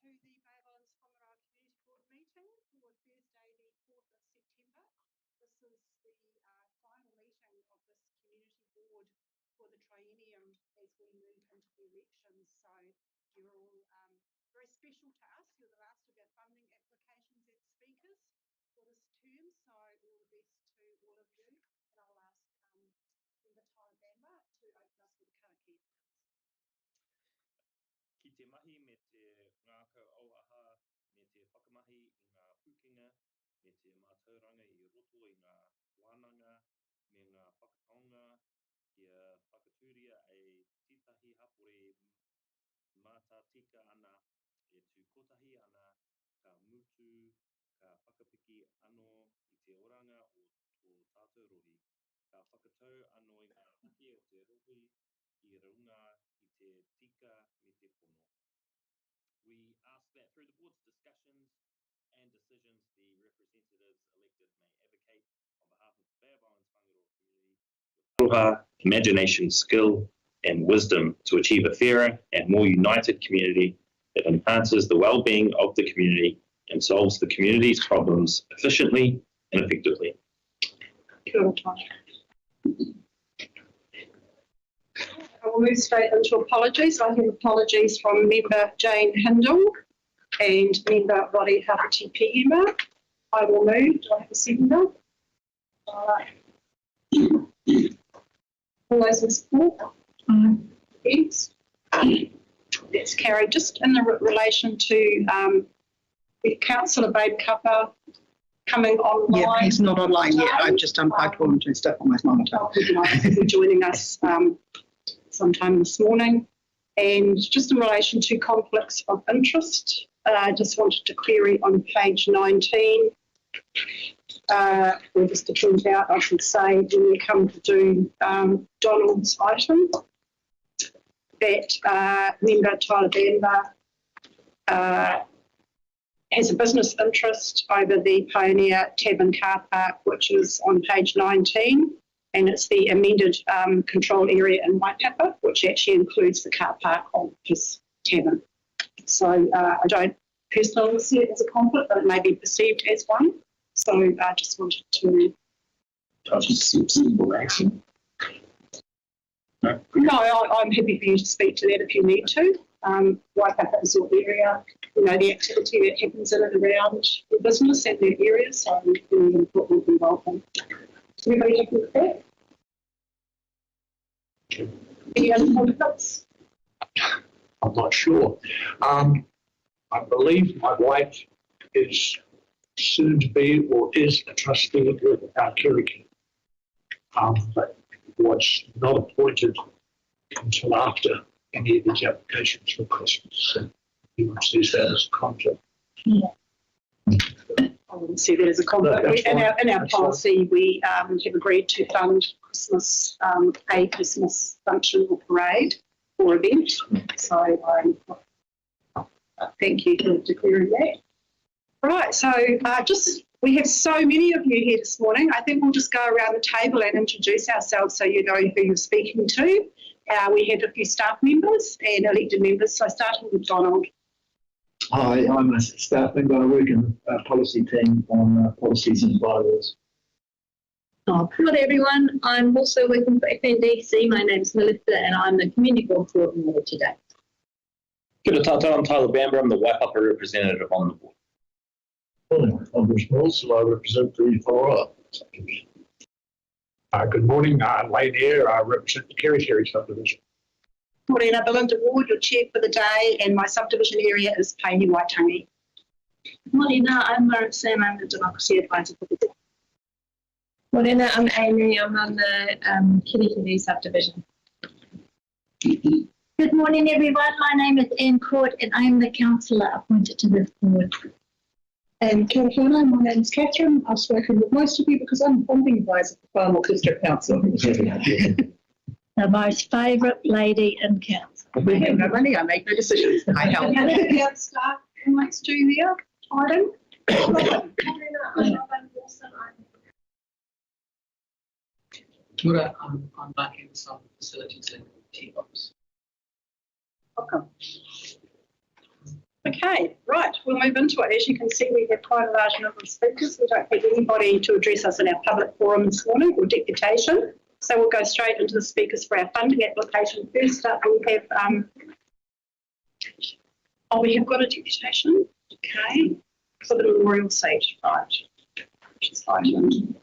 to the Islands-Whangaroa Community Board meeting for Thursday, the 4th of September. This is the final meeting of this community board for the triennium as we move into the elections. So you're all very special to us. You're the last of our funding applications and speakers for this term. So all the best to all of you. And I'll ask Member Tyler Bamba to open us with a karakia. Ki te mahi me te ngākau auaha, me te whakamahi I ngā pukenga, me te mātauranga I roto I ngā wānanga, me ngā whakataonga, kia whakatūria e titahi hapore mātātika ana, e tū kotahi ana, ka mutu, ka whakapiki anō I te oranga o tō tātou rohi, ka whakatau anō I ngā take o te rohi, I runga I te tika me te pono. We ask that through the board's discussions and decisions, the representatives elected may advocate on behalf of the Bay of Islands-Whangaroa community with aroha, imagination, skill and wisdom to achieve a fairer and more united community that enhances the well-being of the community and solves the community's problems efficiently and effectively. I will move straight into apologies. I have apologies from Member Jane Hindle and Member Roddy Hapati Pihima. I will move. Do I have a seconder? All those in support? Against? That's carried. Just in relation to Councillor Babe Kappa coming online. Yeah, he's not online yet. I've just unplugged one or two stuff on my monitor. For joining us sometime this morning. And just in relation to conflicts of interest, I just wanted to query on page 19, or just to point out, I should say, when we come to do Donald's item, that Member Tyler Bamba has a business interest over the Pioneer Tavern car park, which is on page 19. And it's the amended control area in Waipapa, which actually includes the car park on his tavern. So I don't personally see it as a conflict, but it may be perceived as one. So I just wanted to... No, I'm happy for you to speak to that if you need to. Waipapa is your area, you know, the activity that happens in and around the business and their area, so really important to be involved in. Is everybody happy with that? Any other conflicts? I'm not sure. I believe my wife is soon to be or is a trustee with our Kiriki, but was not appointed until after any of these applications for Christmas. So he sees that as a conflict. Yeah. I wouldn't see that as a conflict. No, in our policy, we have agreed to fund Christmas, a Christmas function or parade or event. So thank you for declaring that. Right, so we have so many of you here this morning. I think we'll just go around the table and introduce ourselves so you know who you're speaking to. We have a few staff members and elected members, so starting with Donald. Hi, I'm a staff member. I work in the policy team on policies and bylaws. Hello everyone, I'm also working for FNDC. My name's Melissa and I'm the Community Board Coordinator today. Kia ora tātou, I'm Tyler Bamba, I'm the Waipapa representative on the board. Morning, I'm Bruce Mills, so I represent the Whangaroa. Good morning, Lane here. I represent the Kerikeri subdivision. Morena Belinda Ward, your chair for the day, and my subdivision area is Paini Waitangi. Morena, I'm Lauren Sam, I'm the Democracy Advisor for the day. Morena, I'm Amy, I'm on the Kirikiri subdivision. Good morning everyone, my name is Anne Court and I'm the councillor appointed to this board. And kia ora, my name is Catherine. I've spoken with most of you because I'm the funding advisor for Farnborough District Council. The most favourite lady in council. We have no money, I make no decisions. I help. Staff who wants to do their item. Kia ora, I'm back in some facilities and T-box. Welcome. Okay, right, we'll move into it. As you can see, we have quite a large number of speakers. We don't have anybody to address us in our public forum this morning or deputation. So we'll go straight into the speakers for our funding application. First up, we have, we have got a deputation, okay, for the memorial seat, right, which is Island.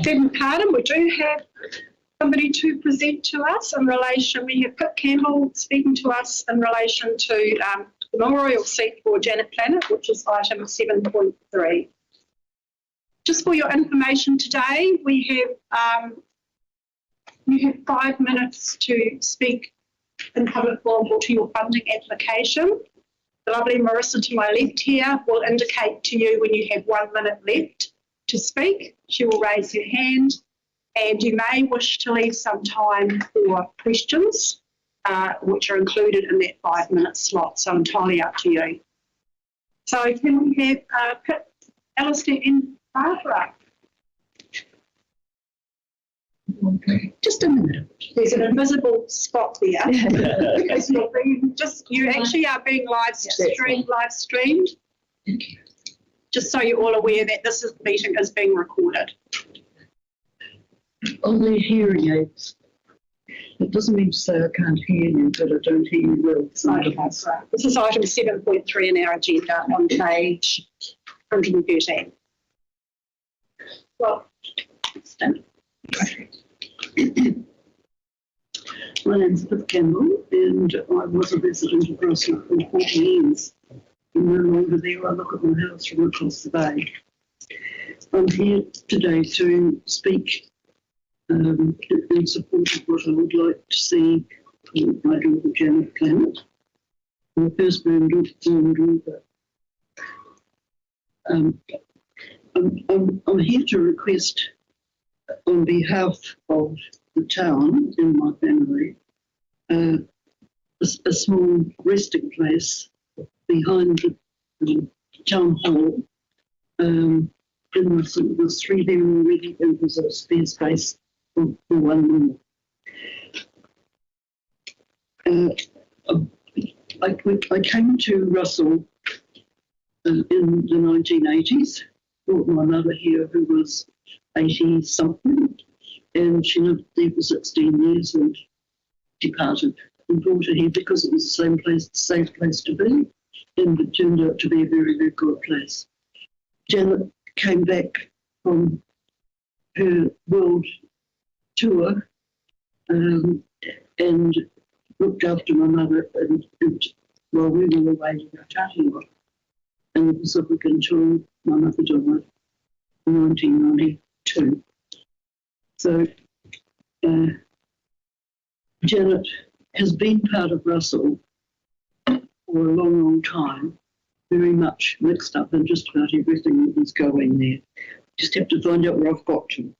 Begging pardon, we do have somebody to present to us in relation, we have Pip Campbell speaking to us in relation to the memorial seat for Janet Planet, which is item 7.3. Just for your information today, we have you have 5 minutes to speak in public forum or to your funding application. The lovely Marissa to my left here will indicate to you when you have 1 minute left to speak. She will raise her hand, and you may wish to leave some time for questions, which are included in that 5 minute slot, so entirely up to you. So can we have Pip, Alistair and Barbara? Okay. Just a minute. There's an invisible spot there. Because you actually are being live streamed. Okay. Just so you're all aware that this meeting is being recorded. On the hearing aids, it doesn't mean to say I can't hear you, but I don't hear you well. That's right. This is item 7.3 in our agenda on page 113. Well, my name's Pip Campbell, and I was a resident of Russell for 40 years. I'm no longer there. I look at my house from across the bay. I'm here today to speak in support of what I would like to see my daughter Janet Planet. My first born daughter. I'm here to request on behalf of the town and my family a small resting place behind the town hall. In there's 3 there already, and there's a spare space for 1 more. I came to Russell in the 1980s, brought my mother here who was 80 something, and she lived there for 16 years and departed, and brought her here because it was the same place, safe place to be, and it turned out to be a very, very good place. Janet came back from her world tour and looked after my mother and while we were away in Otago in the Pacific until my mother died in 1992. So Janet has been part of Russell for a long, long time, very much mixed up in just about everything that is going there. Just have to find out where I've got to.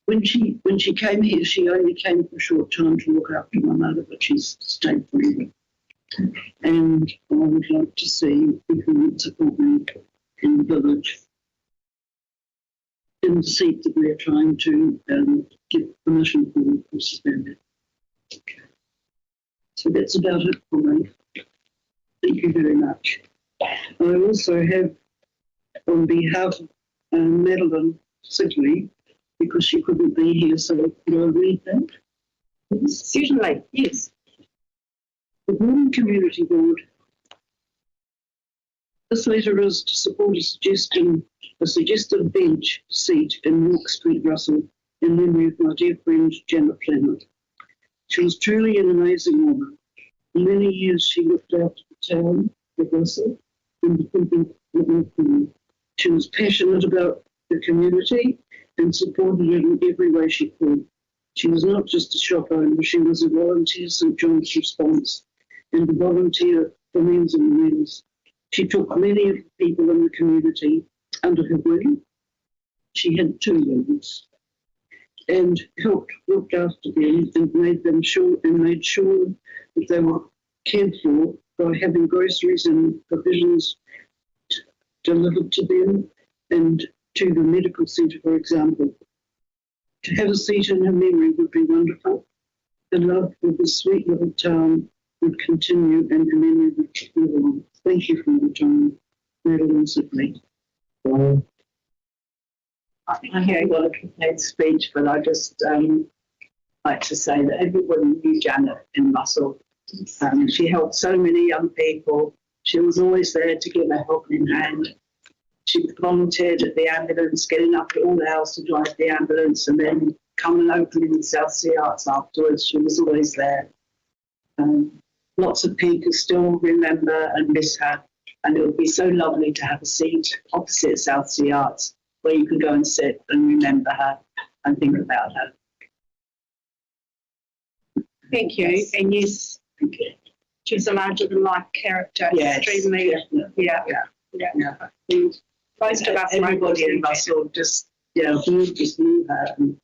When she came here, she only came for a short time to look after my mother, but she's stayed forever. And I would like to see if we would support me in the village in the seat that we're trying to get permission for suspended. Okay. So that's about it for me. Thank you very much. I also have, on behalf of Madeline Sigley, because she couldn't be here, so could I read that? Yes, certainly, yes. The Bourne Community Board. This letter is to support a suggested bench seat in York Street, Russell, in memory of my dear friend Janet Planet. She was truly an amazing woman. For many years she looked after the town of Russell and the people that lived there. She was passionate about the community and supported it in every way she could. She was not just a shop owner, she was a volunteer St John's Response and a volunteer for Meals on Wheels. She took many of the people in the community under her wing. She had 2 wings and looked after them and made sure that they were cared for by having groceries and provisions delivered to them and to the medical centre, for example. To have a seat in her memory would be wonderful. The love for this sweet little town would continue and her memory would live on. Thank you for your time, Madeline Sidney. I haven't got a complete speech, but I just like to say that everybody knew Janet in Russell. She helped so many young people. She was always there to give a helping hand. She volunteered at the ambulance, getting up at all hours to drive the ambulance and then coming and opening the South Sea Arts afterwards. She was always there. Lots of people still remember and miss her, and it would be so lovely to have a seat opposite South Sea Arts where you can go and sit and remember her and think about her. Thank you. Yes. And yes, Thank you. she's a larger-than-life character. Yes, Extremely. definitely. Yeah. Most of us, everybody in Russell just, just knew her. And,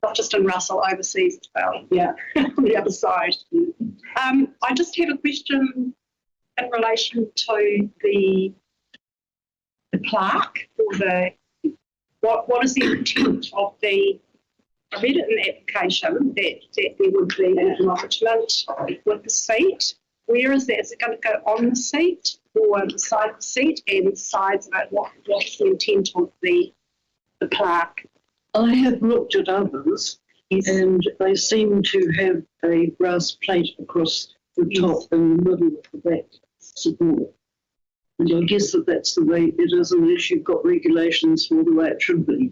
not just in Russell, overseas as well. yeah. On the other side. I just have a question in relation to the plaque or the what is the intent of the? I read it in the application that there would be an acknowledgement with the seat. Where is that? Is it going to go on the seat or beside the seat and sides of it? What's the intent of the plaque? I have looked at others and they seem to have a brass plate across the top and the middle of the back support. And I guess that's the way it is, unless you've got regulations for the way it should be.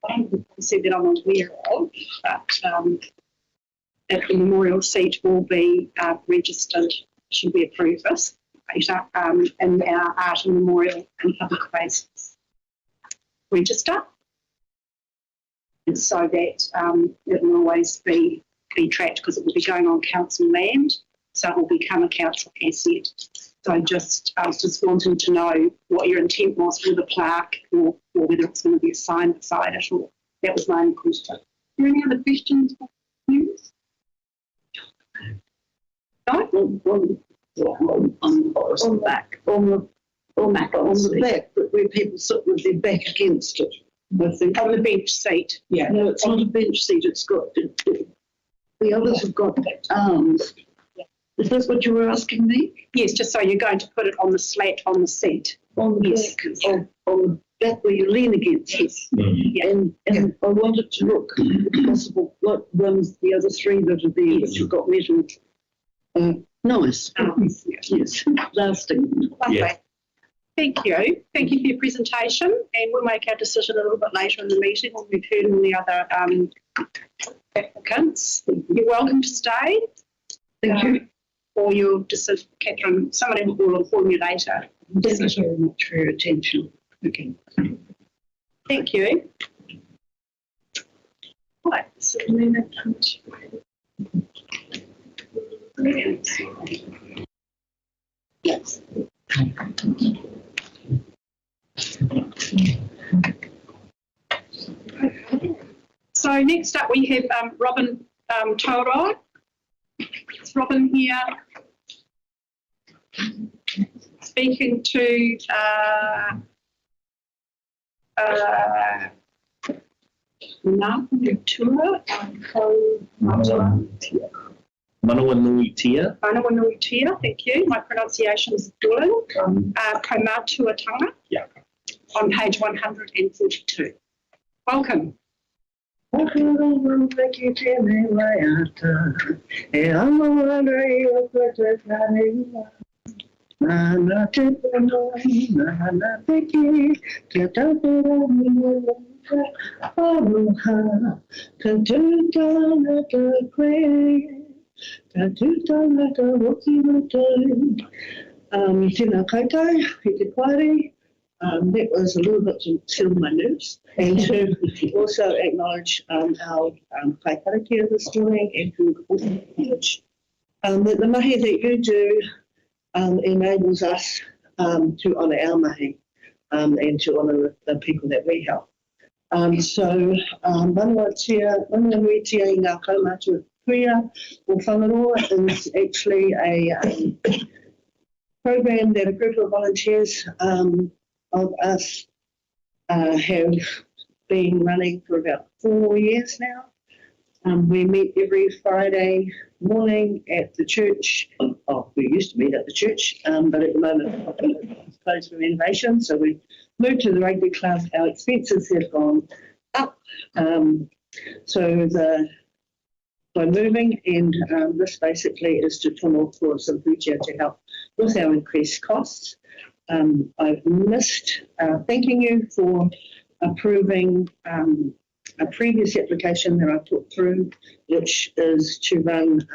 I said that I'm aware of, but that the memorial seat will be registered, should we approve this, in our Art and Memorial and Public Spaces register. And so that it will always be tracked because it will be going on council land, so it will become a council asset. So I was just wanting to know what your intent was for the plaque or whether it's going to be a sign beside it, or that was my only question. Are there any other questions for you? No? On the back. On the back, but where people sit with their back against it. I think. On the bench seat. Yeah. No, it's not a bench seat. It's got the others have got arms. Is that what you were asking me? Yes, just so you're going to put it on the slat on the seat. On the back, on the back where you lean against. Yes. Yeah. And I wanted to look, if possible, like the other three that are there, which have got metal. Nice. Yes, lasting. Lovely. Yeah. Thank you. Thank you for your presentation, and we'll make our decision a little bit later in the meeting when we've heard all the other applicants. You're welcome to stay. Thank you. Or you'll just, Catherine, somebody will inform you later. Thank you very much for your attention. Okay. Thank you. Right, so yes. So next up we have Robin Tauroi. Is Robin here speaking to Manawanui-tia. Manawanui-tia, thank you. My pronunciation is Dylan. Kaumatuatanga. Yeah. On page 142. Welcome. That was a little bit to chill my nerves and to also acknowledge our kaiparaki this morning and to acknowledge that the mahi that you do enables us to honour our mahi and to honour the people that we help. So, Manawanui tia I ngā kaumatu kuia o Whangaroa is actually program that a group of volunteers of us have been running for about 4 years now. We meet every Friday morning at the church. Oh, we used to meet at the church, but at the moment it's closed for renovation. So we moved to the rugby club. Our expenses have gone up. By moving, and this basically is to tunnel for some future to help with our increased costs. I've missed thanking you for approving a previous application that I put through, which is to run,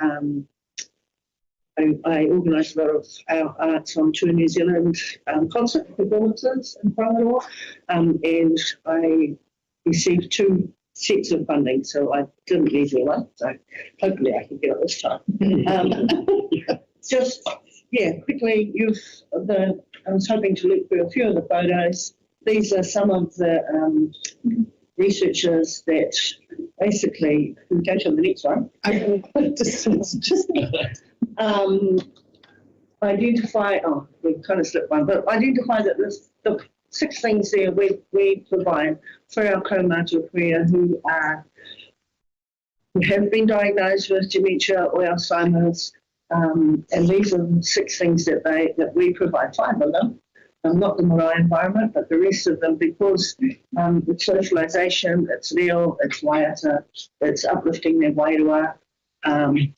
I organise a lot of our arts on Tour New Zealand concert performances in Whangaroa, and I received 2 sets of funding, so I didn't need one, so hopefully I can get it this time. Quickly, I was hoping to look through a few of the photos. These are some of the researchers that basically, we go to the next one, identify, we've kind of slipped one, but identify that the 6 things there we provide for our kaumātua queer who have been diagnosed with dementia or Alzheimer's, and these are the 6 things that we provide, 5 of them. Not the marae environment, but the rest of them, because it's socialisation, it's reo, it's waiata, it's uplifting their wairua, and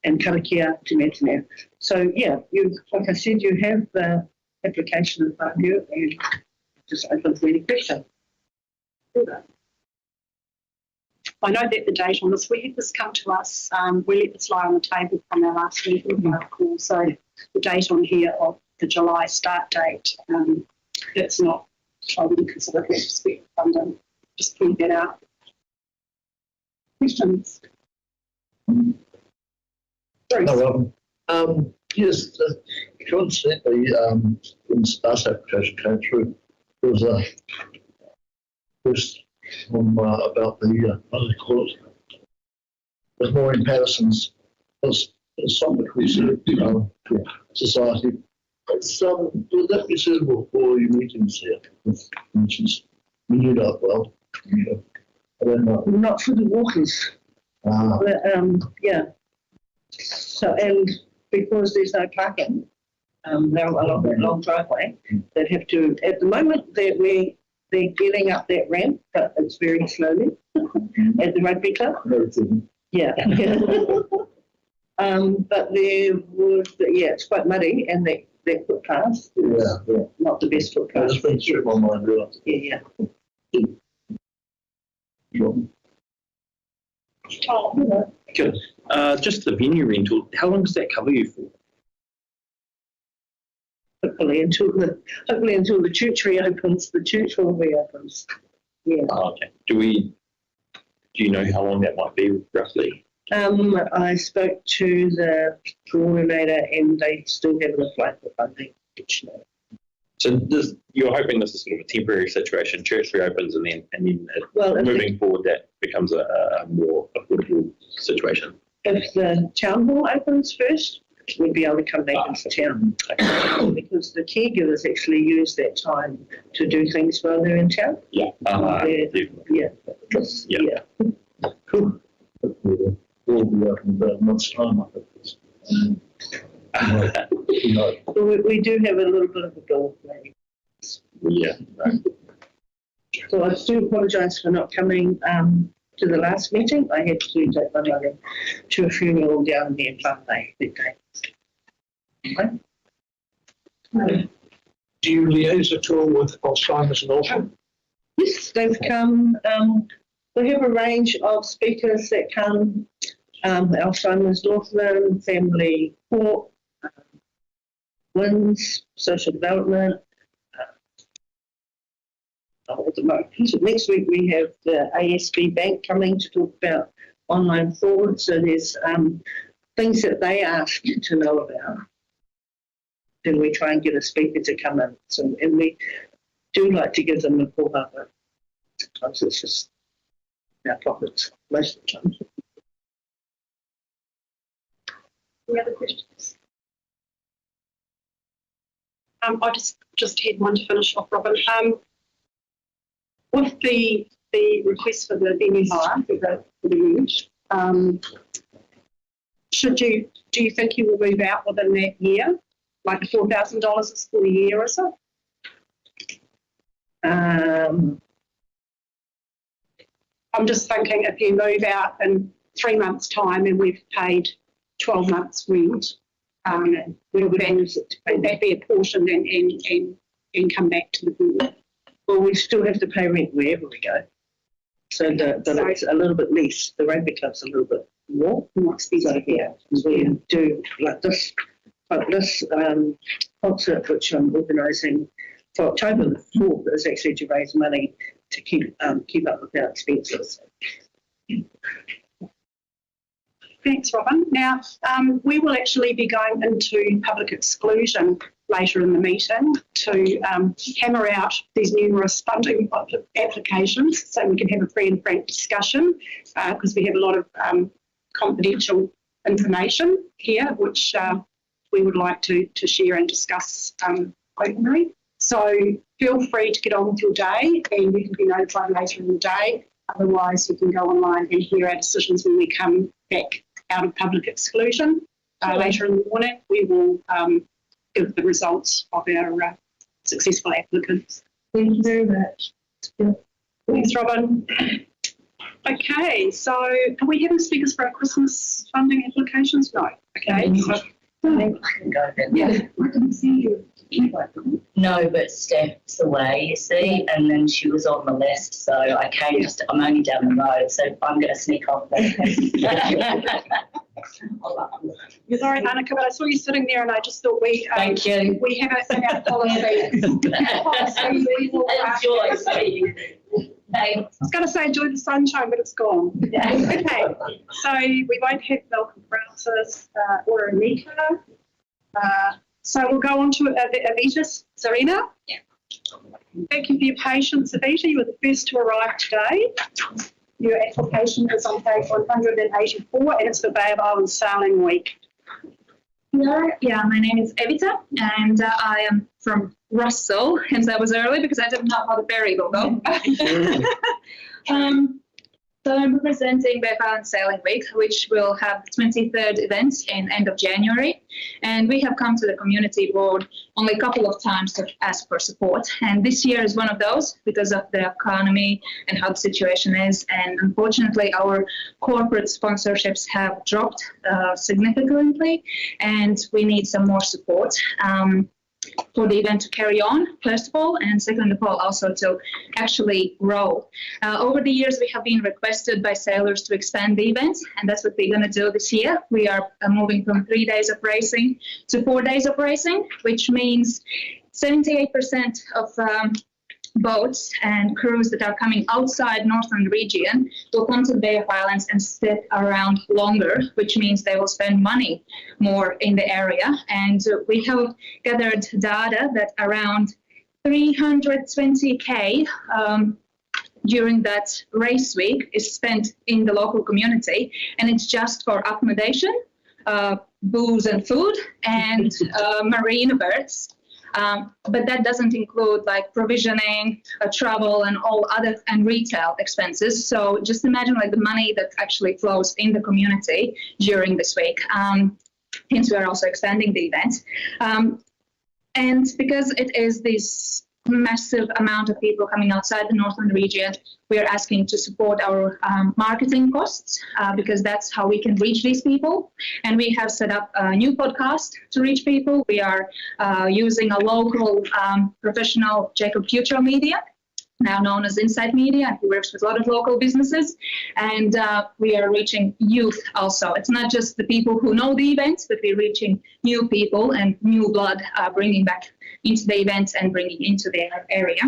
karakia te mea. So, like I said, you have the application in front of you, and just open for any question. I know that the date on this, we had this come to us, we let this lie on the table from our last meeting, if I recall, so the date on here of the July start date, that's not, I wouldn't consider that to be funding. Just point that out. Questions? No, yes, coincidentally, when the STARS application came through, there was a first one about the, what do they call it? With Maureen Patterson's Sonic Research Society. Would that be suitable for your meetings here? Which is renewed up well. I don't know. Not for the walkers. So, and because there's no parking along that long driveway, they'd have to, at the moment, they're getting up that ramp, but it's very slowly at the rugby club. Yeah. But there would, it's quite muddy, and that footpath is not the best footpath. It's been through my mind, really. Yeah. Good. Just the venue rental, how long does that cover you for? Hopefully until the church reopens, the church hall reopens. Yeah. Oh, okay. Do you know how long that might be roughly? I spoke to the coordinator, and they still haven't applied for funding. So you're hoping this is sort of a temporary situation, church reopens, and then moving forward that becomes a more affordable situation? If the town hall opens first, we'd be able to come back into town. Because the caregivers actually use that time to do things while they're in town. Yeah. Cool. We'll be out in about a month's time, I think. We do have a little bit of a goal maybe. Yeah. Right. So I do apologise for not coming to the last meeting. I had to take my mother to a funeral down near Plumley that day. Okay. Do you liaise at all with Alzheimer's and Autism? Yes, they've come. We have a range of speakers that come. Alzheimer's Northland, Family Court, WINS, Social Development. Next week we have the ASB Bank coming to talk about online fraud. So there's things that they ask to know about. Then we try and get a speaker to come in. So, and we do like to give them a call up, but sometimes it's just our pockets most of the time. Any other questions? I just had one to finish off, Robin. With the request for the venue hire for the huge, do you think you will move out within that year? Like the $4,000 is for the year, is it? I'm just thinking if you move out in 3 months' time and we've paid 12 months rent, would that be apportioned and come back to the board? Well, we still have to pay rent wherever we go. So it's a little bit less. The rugby club's a little bit more expensive. So, yeah, we do like this concert, which I'm organising for October the 4th, is actually to raise money to keep up with our expenses. Thanks, Robin. Now, we will actually be going into public exclusion later in the meeting to hammer out these numerous funding applications so we can have a free and frank discussion because we have a lot of confidential information here which we would like to share and discuss openly. So feel free to get on with your day and you can be notified later in the day. Otherwise, you can go online and hear our decisions when we come back out of public exclusion. Later in the morning, we will give the results of our successful applicants. Thank you very much. Thanks, Robin. Okay, so are we having speakers for our Christmas funding applications? No. Okay. Yeah, I didn't see you. No, but Steph's away, you see, and then she was on the list, so I came I'm only down the road, so I'm going to sneak off there. You're sorry, Annika, but I saw you sitting there and I just thought Thank you. We have it in our policy. We will enjoy seeing you. I was going to say enjoy the sunshine, but it's gone. Yeah. Okay, so we won't have Malcolm Francis or Anika. So we'll go on to Avita Serena. Yeah. Thank you for your patience, Avita. You were the first to arrive today. Your application is on page 184 and it's for Bay of Islands Sailing Week. Yeah, my name is Evita and I am from Russell, hence I was early because I didn't know how the ferry will go. So I'm representing Bay of Islands Sailing Week, which will have the 23rd event in end of January. And we have come to the community board only a couple of times to ask for support. And this year is one of those because of the economy and how the situation is. And unfortunately, our corporate sponsorships have dropped significantly, and we need some more support. For the event to carry on, first of all, and second of all, also to actually grow. Over the years, we have been requested by sailors to expand the event, and that's what we're going to do this year. We are moving from 3 days of racing to 4 days of racing, which means 78% of boats and crews that are coming outside Northern region will come to the Bay of Islands and stick around longer, which means they will spend money more in the area. And we have gathered data that around 320K during that race week is spent in the local community, and it's just for accommodation, booze and food, and marine birds. But that doesn't include like provisioning, travel, and all other and retail expenses. So just imagine like the money that actually flows in the community during this week. Hence, we are also expanding the event. And because it is this massive amount of people coming outside the Northern region, we are asking to support our marketing costs because that's how we can reach these people. And we have set up a new podcast to reach people. We are using a local professional Jacob Future Media, now known as Insight Media. He works with a lot of local businesses, and we are reaching youth also. It's not just the people who know the events, but we're reaching new people and new blood, bringing back into the events and bringing into their area.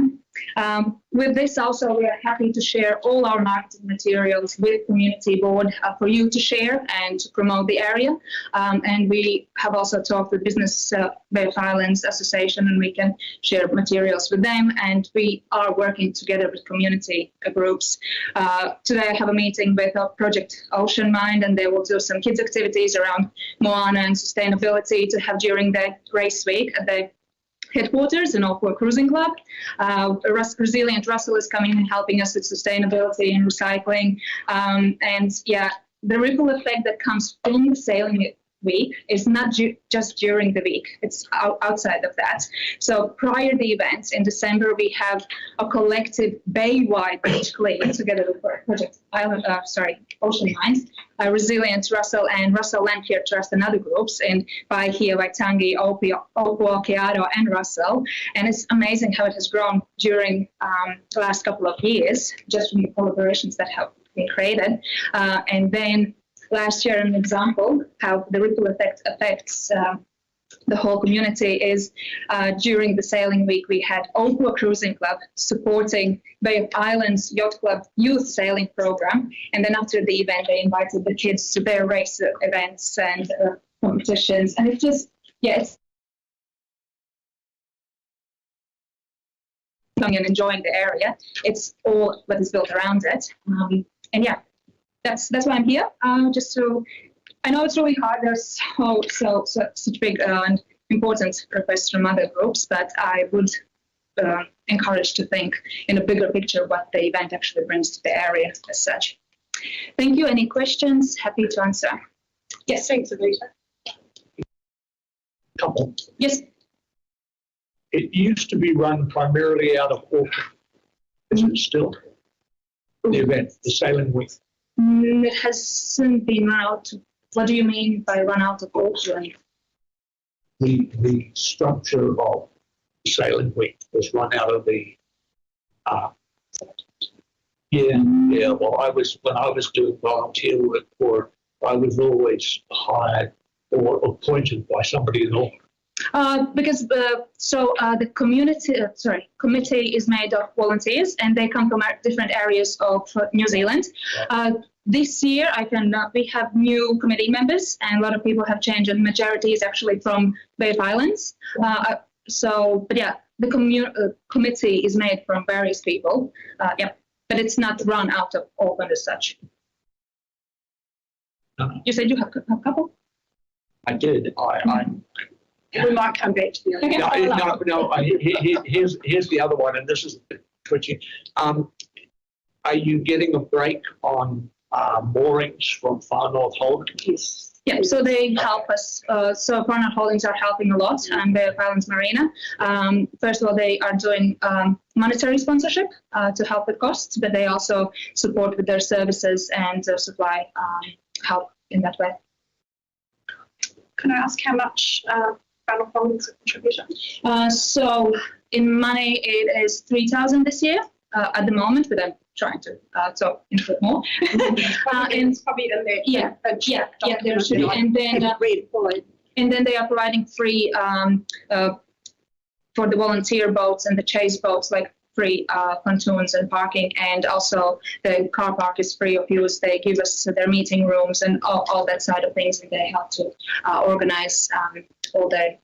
With this also, we are happy to share all our marketing materials with community board for you to share and to promote the area. And we have also talked with Business Bay of Islands Association, and we can share materials with them. And we are working together with community groups. Today I have a meeting with Project Ocean Mind, and they will do some kids activities around Moana and sustainability to have during the race week at the headquarters in Opua Cruising Club. Resilient Russell is coming and helping us with sustainability and recycling. And yeah, the ripple effect that comes from the sailing week is not just during the week, it's outside of that. So prior to the event in December, we have a collective bay-wide beach clean together with Project Ocean Minds, Resilient Russell and Russell Land Care Trust and other groups in Waihi, Waitangi, Opua, Kearo and Russell. And it's amazing how it has grown during the last couple of years, just from the collaborations that have been created. And then last year, an example how the ripple effect affects the whole community is during the sailing week, we had Opua Cruising Club supporting Bay of Islands Yacht Club youth sailing program. And then after the event, they invited the kids to their race events and competitions. And it's just, yeah, it's and enjoying the area. It's all what is built around it. And yeah, that's why I'm here. Just to, I know it's really hard. There's such big and important requests from other groups, but I would encourage to think in a bigger picture what the event actually brings to the area as such. Thank you. Any questions? Happy to answer. Yes, thanks, Anita. Couple. Yes. It used to be run primarily out of Auckland. Is it still? The event, the sailing week. It hasn't been run out. What do you mean by run out of Auckland? The structure of sailing week was run out of the. Yeah. Well, when I was doing volunteer work for, I was always hired or appointed by somebody in Auckland. Because the committee is made of volunteers and they come from different areas of New Zealand. This year, we have new committee members and a lot of people have changed, and the majority is actually from Bay of Islands. But yeah, the committee is made from various people. Yeah, but it's not run out of Auckland as such. You said you have a couple? I did. We might come back to the other. No. Here's the other one, and this is twitching. Are you getting a break on moorings from Far North Holdings? Yes. Yeah, so they help us. So Far North Holdings are helping a lot, and Bay of Islands Marina. First of all, they are doing monetary sponsorship to help with costs, but they also support with their services and supply help in that way. Can I ask how much Far North Holdings contribution? So in money, it is 3,000 this year at the moment, but I'm trying to input more. And it's probably in there. Yeah, there should be. And then they are providing free for the volunteer boats and the chase boats, like free pontoons and parking, and also the car park is free of use. They give us their meeting rooms and all that side of things, and they help to organize all the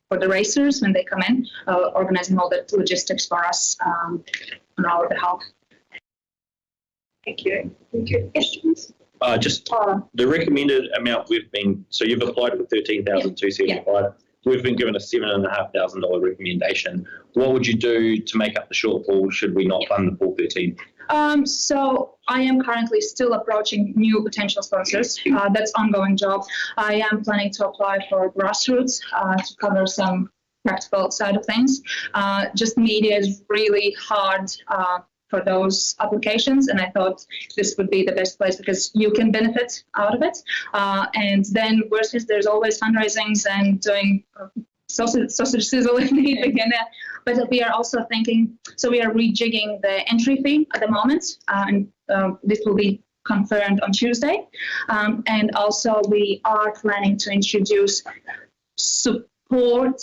for the racers when they come in, organizing all the logistics for us on our behalf. Thank you. Questions? Just the recommended amount we've been, so you've applied for 13,275. Yeah. We've been given a $7,500 recommendation. What would you do to make up the shortfall should we not fund the full 13? So I am currently still approaching new potential sponsors. That's ongoing job. I am planning to apply for grassroots to cover some practical side of things. Just media is really hard for those applications, and I thought this would be the best place because you can benefit out of it. And then worst is there's always fundraisings and doing sausage sizzle if needed. But we are also thinking, so we are rejigging the entry fee at the moment, and this will be confirmed on Tuesday. And also we are planning to introduce support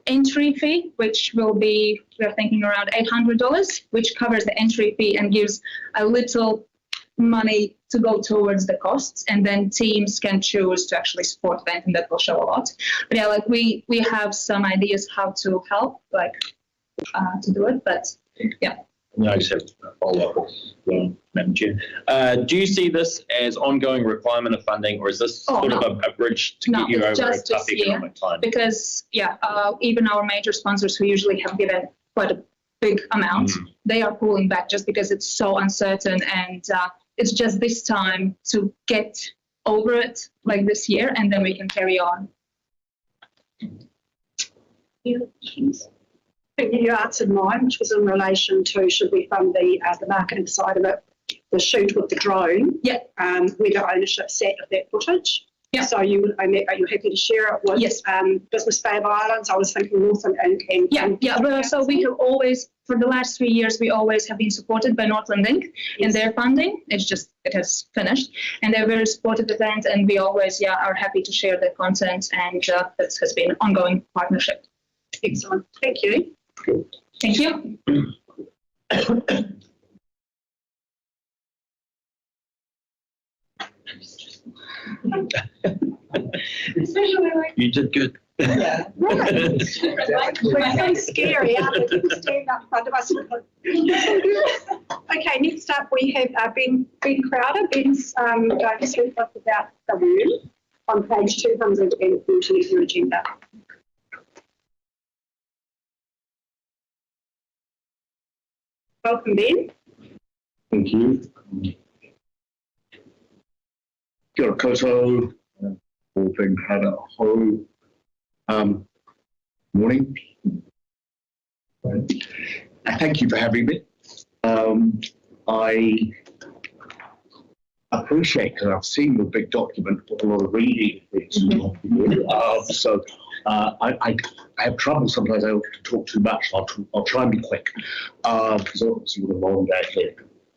entry fee, which will be, we're thinking around $800, which covers the entry fee and gives a little money to go towards the costs, and then teams can choose to actually support the event, and that will show a lot. But yeah, like we have some ideas how to help, like to do it, but yeah, I just have a follow-up, Madam Chair. Do you see this as ongoing requirement of funding, or is this sort of a bridge to get you over a tough economic time? Because, even our major sponsors who usually have given quite a big amount, they are pulling back just because it's so uncertain, and it's just this time to get over it, like this year, and then we can carry on. I think you answered mine, which was in relation to should we fund the marketing side of it, the shoot with the drone, where the ownership sat of that footage. Yeah. So are you happy to share it with Business Bay of Islands? I was thinking Northland and so we have always, for the last 3 years, we always have been supported by Northland Inc. in their funding. It has finished, and they're very supportive of that, and we always are happy to share their content, and this has been an ongoing partnership. Excellent, thank you. Thank you. You did good. Yeah. Right. We're so scary, aren't we? People stand up in front of us. Okay, next up we have Ben Crowder. Ben's going to speak to us about WM on page 240 of your agenda. Welcome, Ben. Thank you. Kia ora koutou, Ben Crowder, ho. Morning. Thank you for having me. I appreciate that I've seen the big document with a lot of reading. So I have trouble sometimes to talk too much. I'll try and be quick because obviously we're a long day here.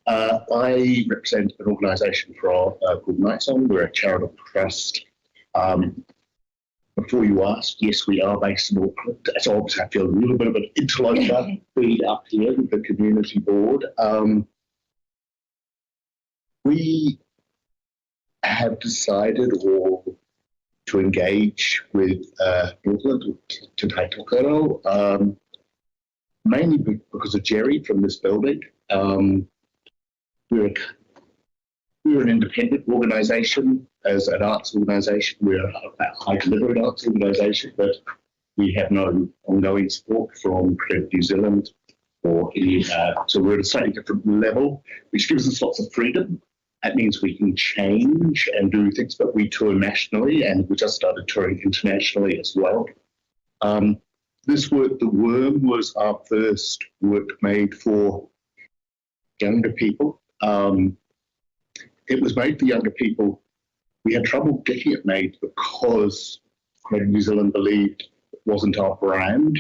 I represent an organisation called NISON. We're a charitable trust. Before you ask, yes, we are based in Auckland. So obviously I feel a little bit of an interloper being up here with the community board. We have decided to engage with Auckland, to Te Tokoro, mainly because of Jerry from this building. We're an independent organisation. As an arts organisation, we're a high-delivery arts organisation, but we have no ongoing support from Creative New Zealand or any. So we're at a slightly different level, which gives us lots of freedom. That means we can change and do things, but we tour nationally, and we just started touring internationally as well. This work, The Worm, was our first work made for younger people. It was made for younger people. We had trouble getting it made because Creative New Zealand believed it wasn't our brand.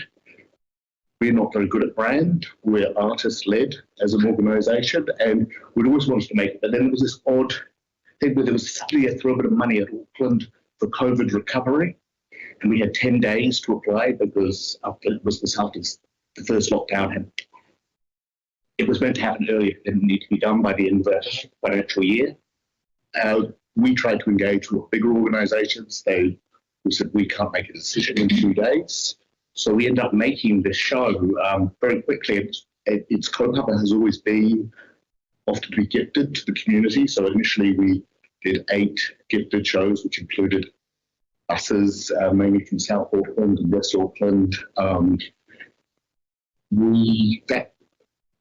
We're not very good at brand. We're artist-led as an organisation, and we'd always wanted to make it. But then there was this odd thing where there was suddenly a throw bit of money at Auckland for COVID recovery, and we had 10 days to apply because it was after the first lockdown. It was meant to happen earlier. It didn't need to be done by the end of the financial year. We tried to engage with bigger organisations. We said we can't make a decision in 2 days. So we ended up making this show very quickly. Its kaupapa has always been often to be gifted to the community. So initially we did 8 gifted shows, which included buses, mainly from South Auckland and West Auckland.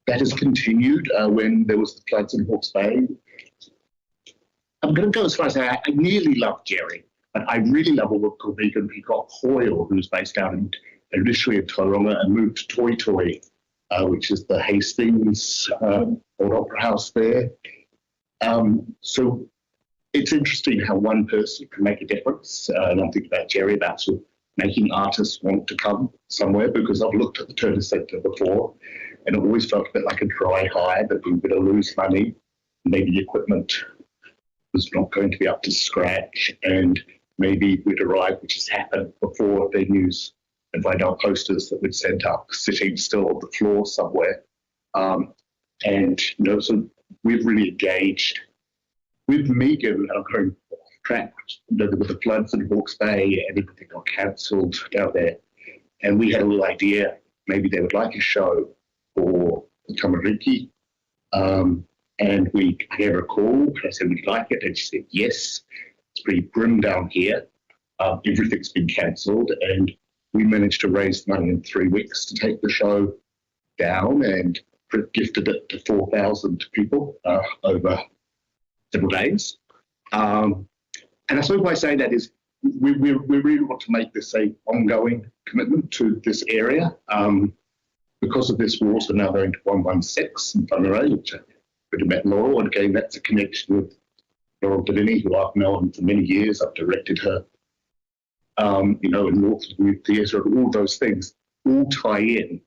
That has continued when there was the floods in Hawke's Bay. I'm going to go as far as I nearly love Jerry, but I really love a woman called Megan Peacock Hoyle, who's based out initially in Tauranga and moved to Toi Toi, which is the Hastings Old Opera House there. So it's interesting how one person can make a difference. And I'm thinking about Jerry, about sort of making artists want to come somewhere, because I've looked at the Turner Centre before and it always felt a bit like a dry hire, that we were going to lose money. Maybe the equipment was not going to be up to scratch, and maybe we'd arrive, which has happened before, venues and find our posters that we'd sent up sitting still on the floor somewhere. So we've really engaged with Megan, and I'm going off track, with the floods in Hawke's Bay and everything got cancelled down there. And we had a little idea, maybe they would like a show for the tamariki. And we gave her a call. I said, would you like it? And she said, yes. It's pretty grim down here. Everything's been cancelled. And we managed to raise money in 3 weeks to take the show down and gifted it to 4,000 people over several days. And I suppose why I say that is we really want to make this an ongoing commitment to this area. Because of this, we're also now going to 116 in Whangaroa, which I met Laurel, and again, that's a connection with Laurel Delaney, who I've known for many years. I've directed her, in Northwood Theatre, and all those things all tie in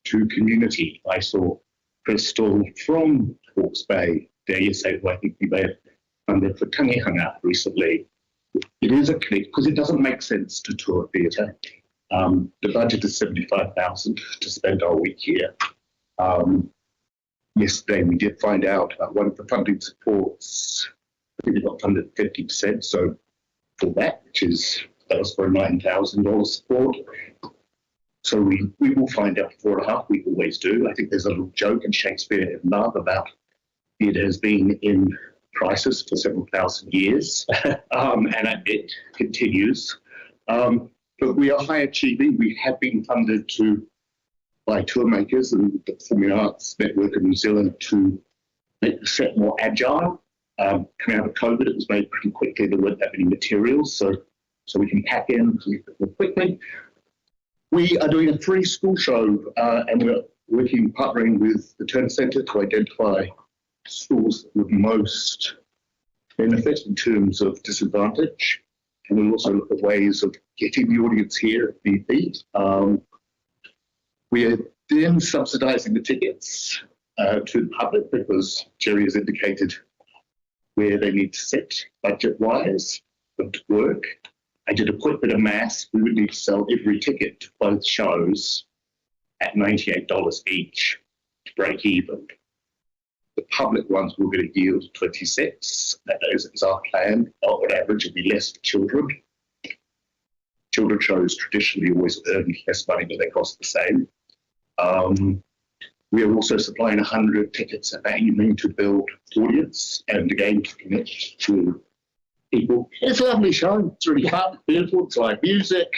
to community. I saw Crystal from Hawke's Bay there yesterday, who I think we may have funded for Tangihanga recently. It is a click because it doesn't make sense to tour theatre. The budget is $75,000 to spend our week here. Yesterday we did find out one of the funding supports, I think we got funded 50%, so for that, that was for a $9,000 support. So we will find out 4.5, we always do. I think there's a little joke in Shakespeare in Love about it has been in crisis for several thousand years, and it continues. But we are high achieving. We have been funded by tour makers and the Performing Arts Network of New Zealand to make the set more agile. Coming out of COVID, it was made pretty quickly. There weren't that many materials, so we can pack in more quickly. We are doing a free school show, and we're partnering with the Turner Centre to identify schools that would most benefit in terms of disadvantage. And we'll also look at ways of getting the audience here if need be. We are then subsidising the tickets to the public because Jerry has indicated where they need to sit budget-wise for it to work. I did a quick bit of maths. We would need to sell every ticket to both shows at $98 each to break even. The public ones we're going to yield 26. That is our plan. On average, it'll be less for children. Children shows traditionally always earn less money, but they cost the same. We are also supplying 100 tickets at that evening to build audience and again to connect to people. It's a lovely show. It's really fun, beautiful. It's live music.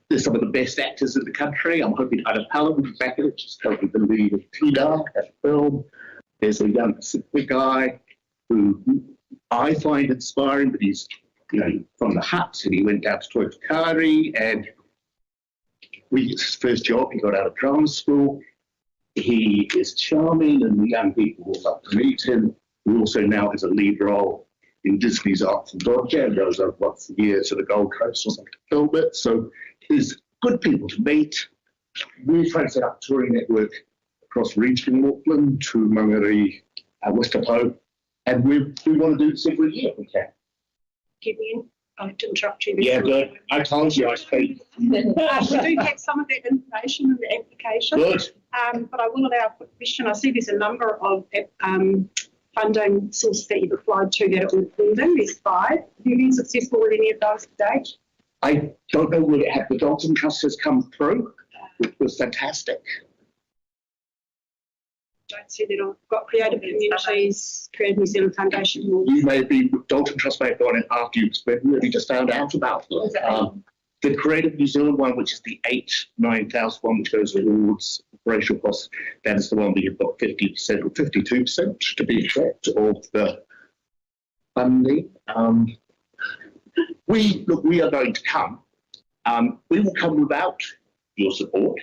There's some of the best actors in the country. I'm hoping Ida Pala will be back in it. She's currently the lead of Tina at the film. There's a young Pacific guy who I find inspiring, but he's from the Hutt and he went down to Toi Whakaari and it's his first job. He got out of drama school. He is charming and the young people will love to meet him. He also now has a lead role in Disney's Arts and Dodger and goes over once a year to the Gold Coast or something to film it. So there's good people to meet. We're trying to set up a touring network across regional Auckland to Mangere, Westapo, and we want to do this every year if we can. Give me I didn't interrupt you. Yeah, good. I told you I speak. We do have some of that information in the application. Good. But I will allow a quick question. I see there's a number of funding sources that you've applied to that are all pending. There's 5. Have you been successful with any of those to date? I don't know whether it had the Dalton Trust has come through, which was fantastic. Don't see that I've got Creative Communities, Creative New Zealand Foundation. You may be, Dalton Trust may have gone in after you really just found out about them. The Creative New Zealand one, which is the 9,000 one, which goes towards operational costs, that is the one where you've got 50% or 52% to be exact of the funding. We are going to come. We will come without your support.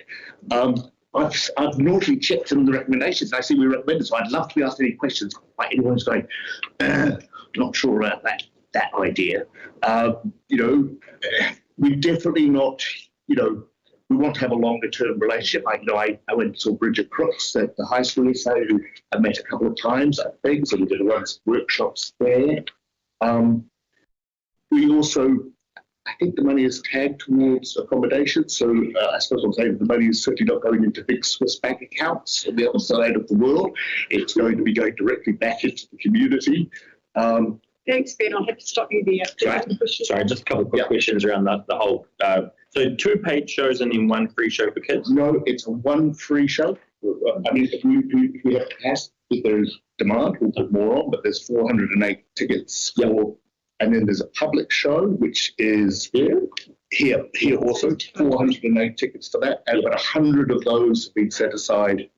I've naughtily checked in the recommendations. I see we recommended, so I'd love to be asked any questions. Like anyone's going, not sure about that idea. We definitely not. We want to have a longer term relationship. I went and saw Bridget Crooks at the high school yesterday, who I met a couple of times, I think. So we did a run some workshops there. We also. I think the money is tagged towards accommodation, so I suppose I'm saying the money is certainly not going into big Swiss bank accounts on the other side of the world. It's going to be going directly back into the community. Thanks, Ben. I'll have to stop you there. Sorry, just a couple of quick questions around the whole. So 2 paid shows and then 1 free show for kids? No, it's a 1 free show I mean, if we have capacity, if there's demand, we'll put more on, but there's 408 tickets for, and then there's a public show, which is here also 408 tickets for that, and about 100 of those have been set aside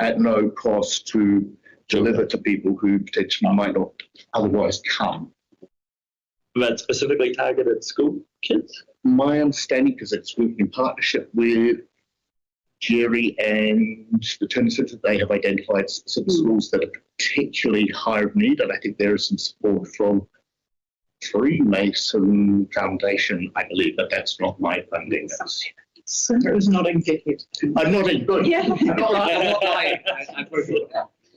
at no cost to deliver to people who potentially might not otherwise come. That specifically targeted school kids? My understanding, because it's working in partnership with Jerry and the Turner Centre, they have identified specific schools that are particularly high of need, and I think there is some support from Freemason Foundation, I believe, but that's not my funding. It was not executive. I'm not in good. Yeah. I'm not lying.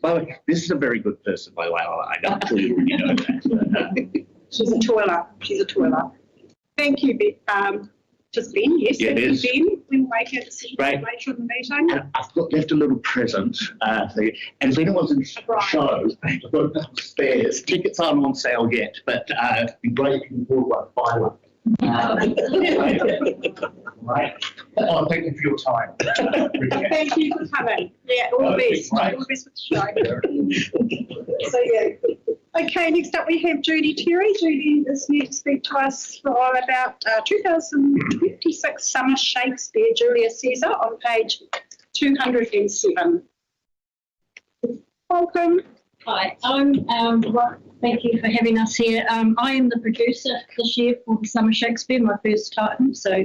By the way, this is a very good person, by the way. I'm sure you already know that. She's a toiler. Thank you, Ben. Just Ben, yes. Yeah, thank it you, is. Ben. We'll make it Right. later in the meeting. And I've got left a little present for you. And if anyone's in the show, I've got enough spares. Tickets aren't on sale yet, but it'd be great if you could buy one. Right. Oh, thank you for your time. Thank you for coming. Yeah, all the best. Right. All the best with the show. So, yeah. Okay, next up we have Judy Terry. Judy is here to speak to us about 2026 Summer Shakespeare, Julius Caesar, on page 207. Welcome. Hi, thank you for having us here. I am the producer this year for the Summer Shakespeare, my first time, so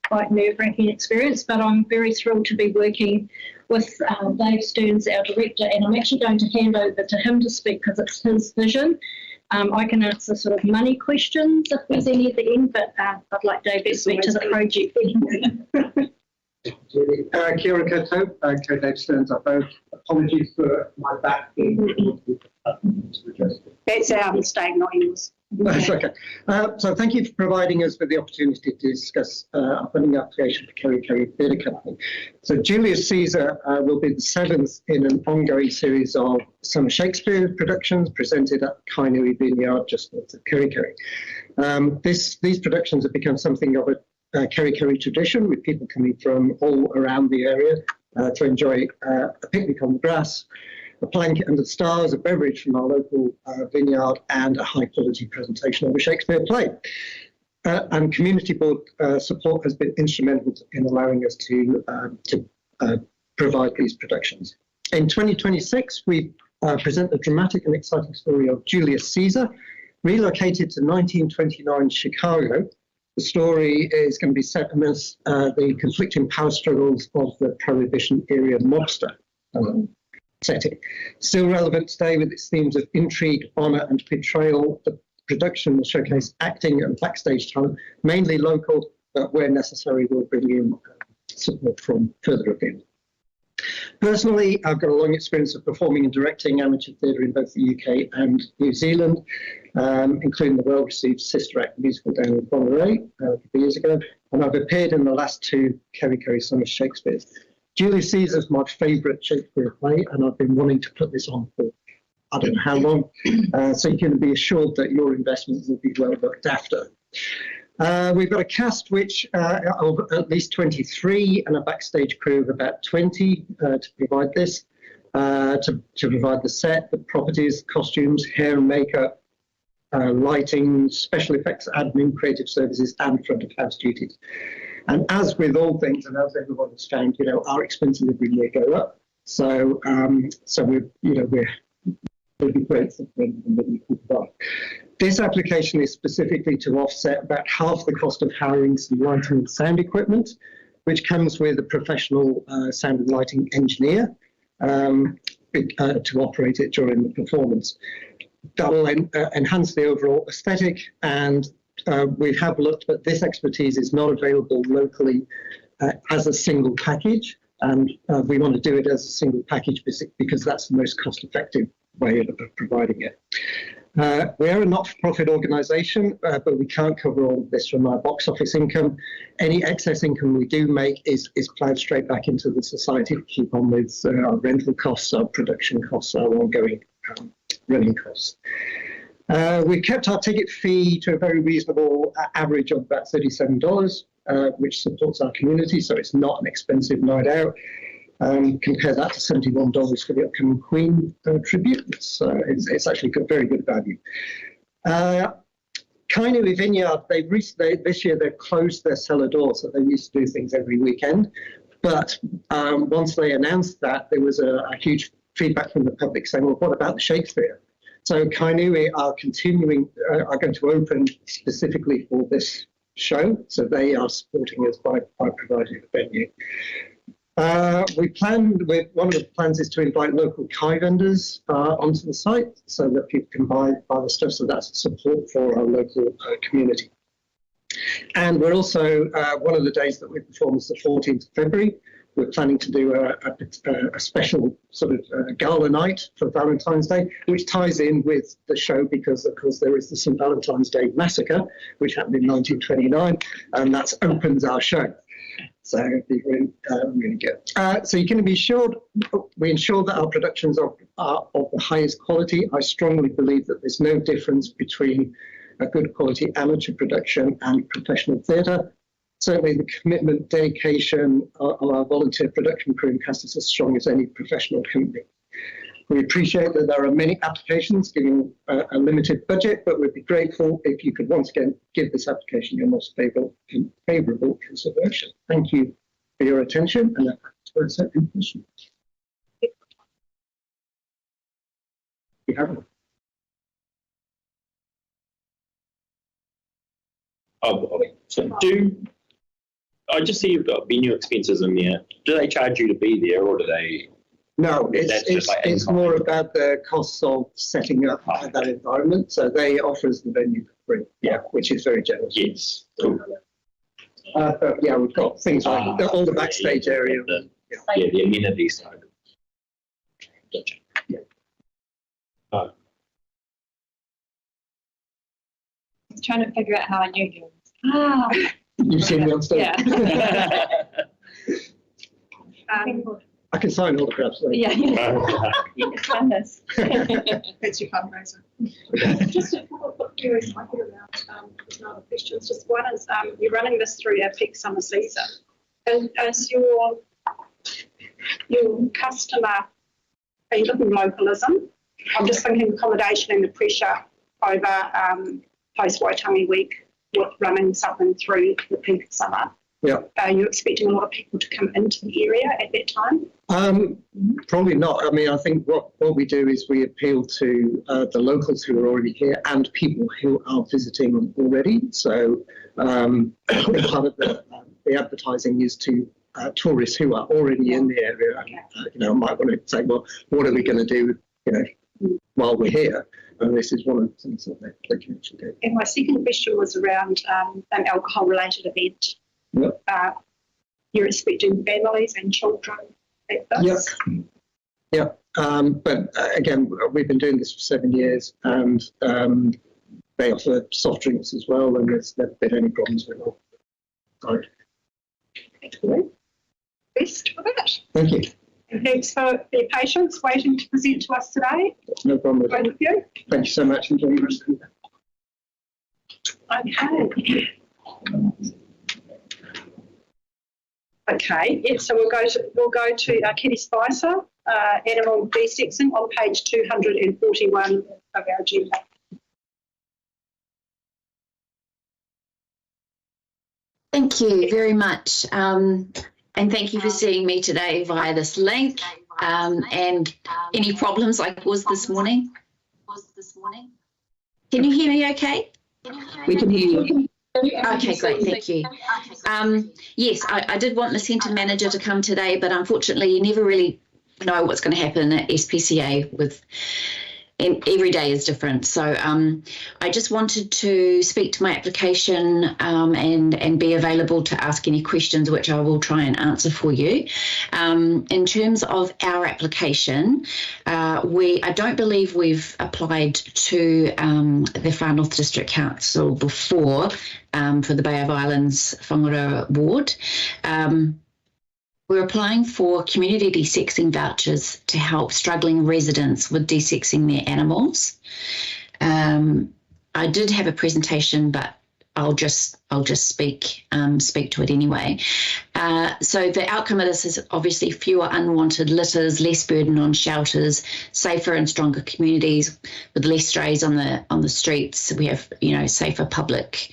quite nerve-wracking experience, but I'm very thrilled to be working with Dave Stearns, our director, and I'm actually going to hand over to him to speak because it's his vision. I can answer sort of money questions if there's any at the end, but I'd like Dave to speak to the project. Kia ora koutou, ko Dave Stearns. Apologies for my back being. That's our mistake, not yours. That's okay. So thank you for providing us with the opportunity to discuss our funding application for Kerry Theatre Company. So Julius Caesar will be the seventh in an ongoing series of Summer Shakespeare productions presented at Kainui Vineyard just north of Kerry. These productions have become something of a Kerry tradition, with people coming from all around the area to enjoy a picnic on the grass, a blanket under the stars, a beverage from our local vineyard, and a high-quality presentation of a Shakespeare play. And community board support has been instrumental in allowing us to provide these productions. In 2026, we present the dramatic and exciting story of Julius Caesar, relocated to 1929 Chicago. The story is going to be set amidst the conflicting power struggles of the Prohibition era mobster setting. Still relevant today with its themes of intrigue, honour and betrayal. The production will showcase acting and backstage talent, mainly local, but where necessary we'll bring in support from further afield. Personally, I've got a long experience of performing and directing amateur theatre in both the UK and New Zealand, including the well-received Sister Act musical down in Whangaroa a couple of years ago, and I've appeared in the last two Kerry Summer Shakespeares. Julius Caesar is my favourite Shakespeare play, and I've been wanting to put this on for I don't know how long, so you can be assured that your investment will be well looked after. We've got a cast of at least 23 and a backstage crew of about 20 to provide this, to provide the set, the properties, costumes, hair and makeup, lighting, special effects, admin, creative services, and front of house duties. And as with all things, and as everyone has found, our expenses every year go up. So we'll be grateful for anything that we can provide. This application is specifically to offset about half the cost of hiring some lighting and sound equipment, which comes with a professional sound and lighting engineer to operate it during the performance. That will enhance the overall aesthetic, and we have looked, but this expertise is not available locally as a single package, and we want to do it as a single package because that's the most cost-effective way of providing it. We are a not-for-profit organisation, but we can't cover all of this from our box office income. Any excess income we do make is ploughed straight back into the society to keep on with our rental costs, our production costs, our ongoing running costs. We've kept our ticket fee to a very reasonable average of about $37, which supports our community, so it's not an expensive night out. Compare that to $71 for the upcoming Queen tribute. So it's actually got very good value. Kainui Vineyard, this year they've closed their cellar doors, so they used to do things every weekend. But once they announced that, there was a huge feedback from the public saying, well, what about the Shakespeare? So Kainui are going to open specifically for this show. So they are supporting us by providing the venue. One of the plans is to invite local Kai vendors onto the site so that people can buy the stuff. So that's support for our local community. And we're also, one of the days that we perform is the 14th of February. We're planning to do a special sort of gala night for Valentine's Day, which ties in with the show because, of course, there is the St. Valentine's Day Massacre, which happened in 1929, and that opens our show. So it'd be really good. So you can be assured, we ensure that our productions are of the highest quality. I strongly believe that there's no difference between a good quality amateur production and professional theatre. Certainly the commitment, dedication of our volunteer production crew and cast is as strong as any professional company. We appreciate that there are many applications giving a limited budget, but we'd be grateful if you could once again give this application your most favourable consideration. Thank you for your attention, and that's a question. You have it. So I just see you've got venue expenses in there. Do they charge you to be there, or do they? No, it's more about the costs of setting up that environment. So they offer us the venue for free, which is very generous. Yes. Cool. But yeah, we've got things like all the backstage area. The amenities side. Gotcha. Yeah. I'm trying to figure out how I knew you. Ah. You've seen me on stage. Yeah. I can sign autographs. Yeah. You can sign this. That's your fundraiser. Just a couple of queries I put around some other questions. Just one is you're running this through our peak summer season. And as your customer, are you looking localism? I'm just thinking accommodation and the pressure over post-Waitangi week with running something through the peak summer. Yeah. Are you expecting a lot of people to come into the area at that time? Probably not. I mean, I think what we do is we appeal to the locals who are already here and people who are visiting already. So part of the advertising is to tourists who are already in the area. Might want to say, well, what are we going to do, while we're here? And this is one of the things that they can actually do. And my second question was around an alcohol-related event. Yep. You're expecting families and children at this? Yep. But again, we've been doing this for 7 years, and they offer soft drinks as well, and there's never been any problems with it. Sorry. Excellent. Best for that. Thank you. And thanks for your patience waiting to present to us today. No problem with it. You. Thank you so much. Enjoy your rest of the day. Okay. Okay, yeah, so we'll go to Kitty Spicer, animal desexing on page 241 of our agenda. Thank you very much, and thank you for seeing me today via this link. And any problems I caused this morning? Can you hear me okay? We can hear you. Okay, great, thank you. Yes, I did want the centre manager to come today, but unfortunately you never really know what's going to happen at SPCA and every day is different. So I just wanted to speak to my application and be available to ask any questions, which I will try and answer for you. In terms of our application, I don't believe we've applied to the Far North District Council before for the Bay of Islands-Whangaroa ward. We're applying for community desexing vouchers to help struggling residents with desexing their animals. I did have a presentation, but I'll just speak to it anyway. So the outcome of this is obviously fewer unwanted litters, less burden on shelters, safer and stronger communities with less strays on the streets. We have, safer public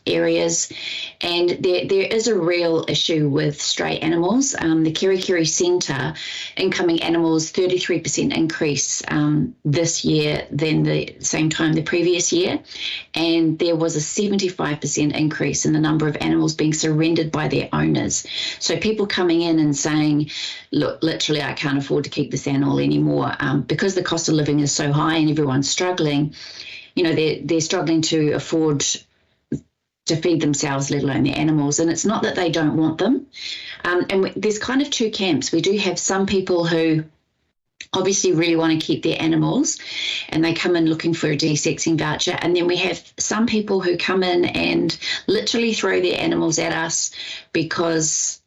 areas, and there is a real issue with stray animals. The Kerikeri Centre incoming animals 33% increase this year than the same time the previous year, and there was a 75% increase in the number of animals being surrendered by their owners. So people coming in and saying, look, literally I can't afford to keep this animal anymore because the cost of living is so high and everyone's struggling. They're struggling to afford to feed themselves, let alone their animals. And it's not that they don't want them. There's kind of two camps. We do have some people who obviously really want to keep their animals and they come in looking for a desexing voucher. And then we have some people who come in and literally throw their animals at us because,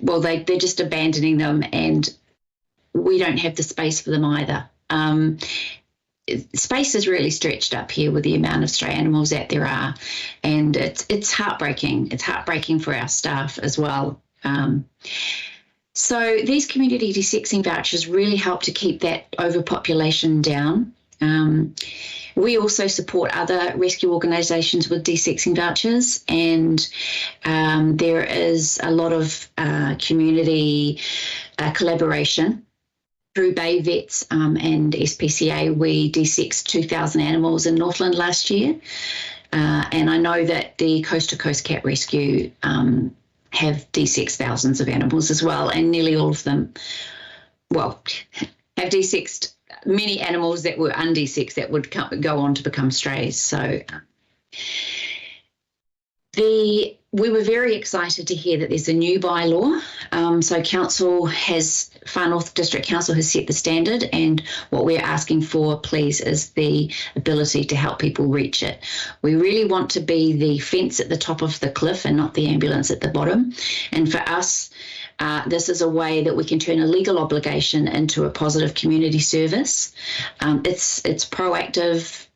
well, they're just abandoning them and we don't have the space for them either. Space is really stretched up here with the amount of stray animals that there are, and it's heartbreaking. It's heartbreaking for our staff as well. So these community desexing vouchers really help to keep that overpopulation down. We also support other rescue organisations with desexing vouchers, and there is a lot of community collaboration. Through Bay Vets and SPCA, we desexed 2,000 animals in Northland last year. And I know that the Coast to Coast Cat Rescue have desexed thousands of animals as well, and nearly all of them, well, have desexed many animals that were undesexed that would go on to become strays. So we were very excited to hear that there's a new bylaw. So Far North District Council has set the standard, and what we're asking for, please, is the ability to help people reach it. We really want to be the fence at the top of the cliff and not the ambulance at the bottom. And for us, this is a way that we can turn a legal obligation into a positive community service. It's proactive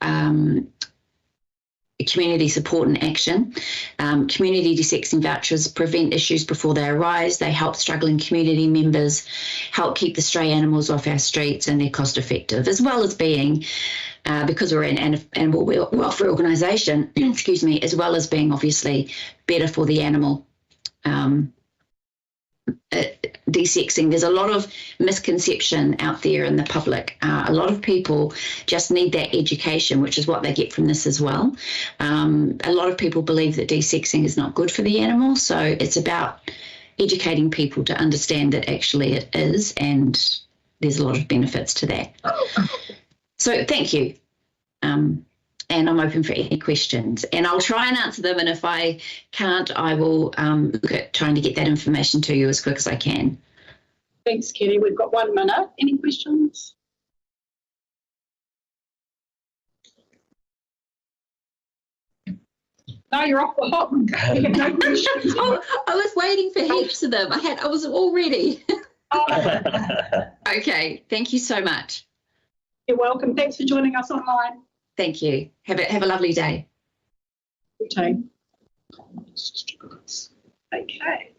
community support and action. Community desexing vouchers prevent issues before they arise. They help struggling community members, help keep the stray animals off our streets, and they're cost effective, as well as being, because we're an animal welfare organisation, excuse me, as well as being obviously better for the animal. Desexing, there's a lot of misconception out there in the public. A lot of people just need that education, which is what they get from this as well. A lot of people believe that desexing is not good for the animal, so it's about educating people to understand that actually it is, and there's a lot of benefits to that. So thank you. And I'm open for any questions, and I'll try and answer them, and if I can't, I will look at trying to get that information to you as quick as I can. Thanks, Kelly. We've got 1 minute. Any questions? No, you're off the hop. No questions. I was waiting for heaps of them. I was all ready. Okay, thank you so much. You're welcome. Thanks for joining us online. Thank you. Have a lovely day. Good day. Okay.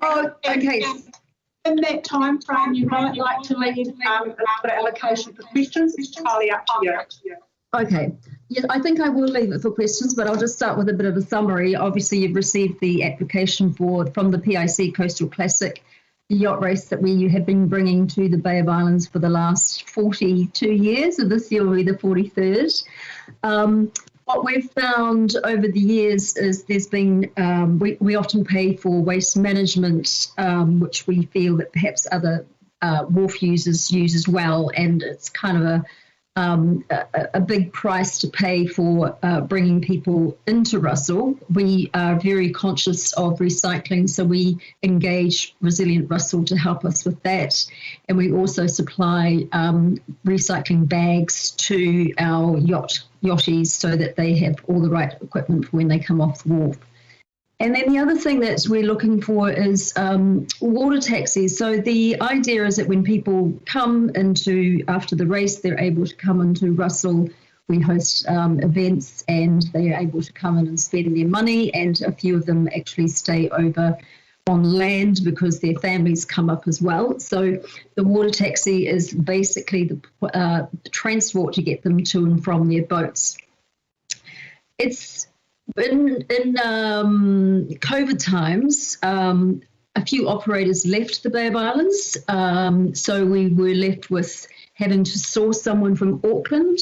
Oh, okay. In that time frame, you might like to leave another allocation for questions. It's entirely up to you. Okay. Yes, I think I will leave it for questions, but I'll just start with a bit of a summary. Obviously, you've received the application from the PIC Coastal Classic yacht race that we have been bringing to the Bay of Islands for the last 42 years, and this year will be the 43rd. What we've found over the years is there's been, we often pay for waste management, which we feel that perhaps other wharf users use as well, and it's kind of a big price to pay for bringing people into Russell. We are very conscious of recycling, so we engage Resilient Russell to help us with that. And we also supply recycling bags to our yachties so that they have all the right equipment for when they come off the wharf. And then the other thing that we're looking for is water taxis. So the idea is that when people come into, after the race, they're able to come into Russell. We host events and they are able to come in and spend their money, and a few of them actually stay over on land because their families come up as well. So the water taxi is basically the transport to get them to and from their boats. It's in COVID times, a few operators left the Bay of Islands, so we were left with having to source someone from Auckland.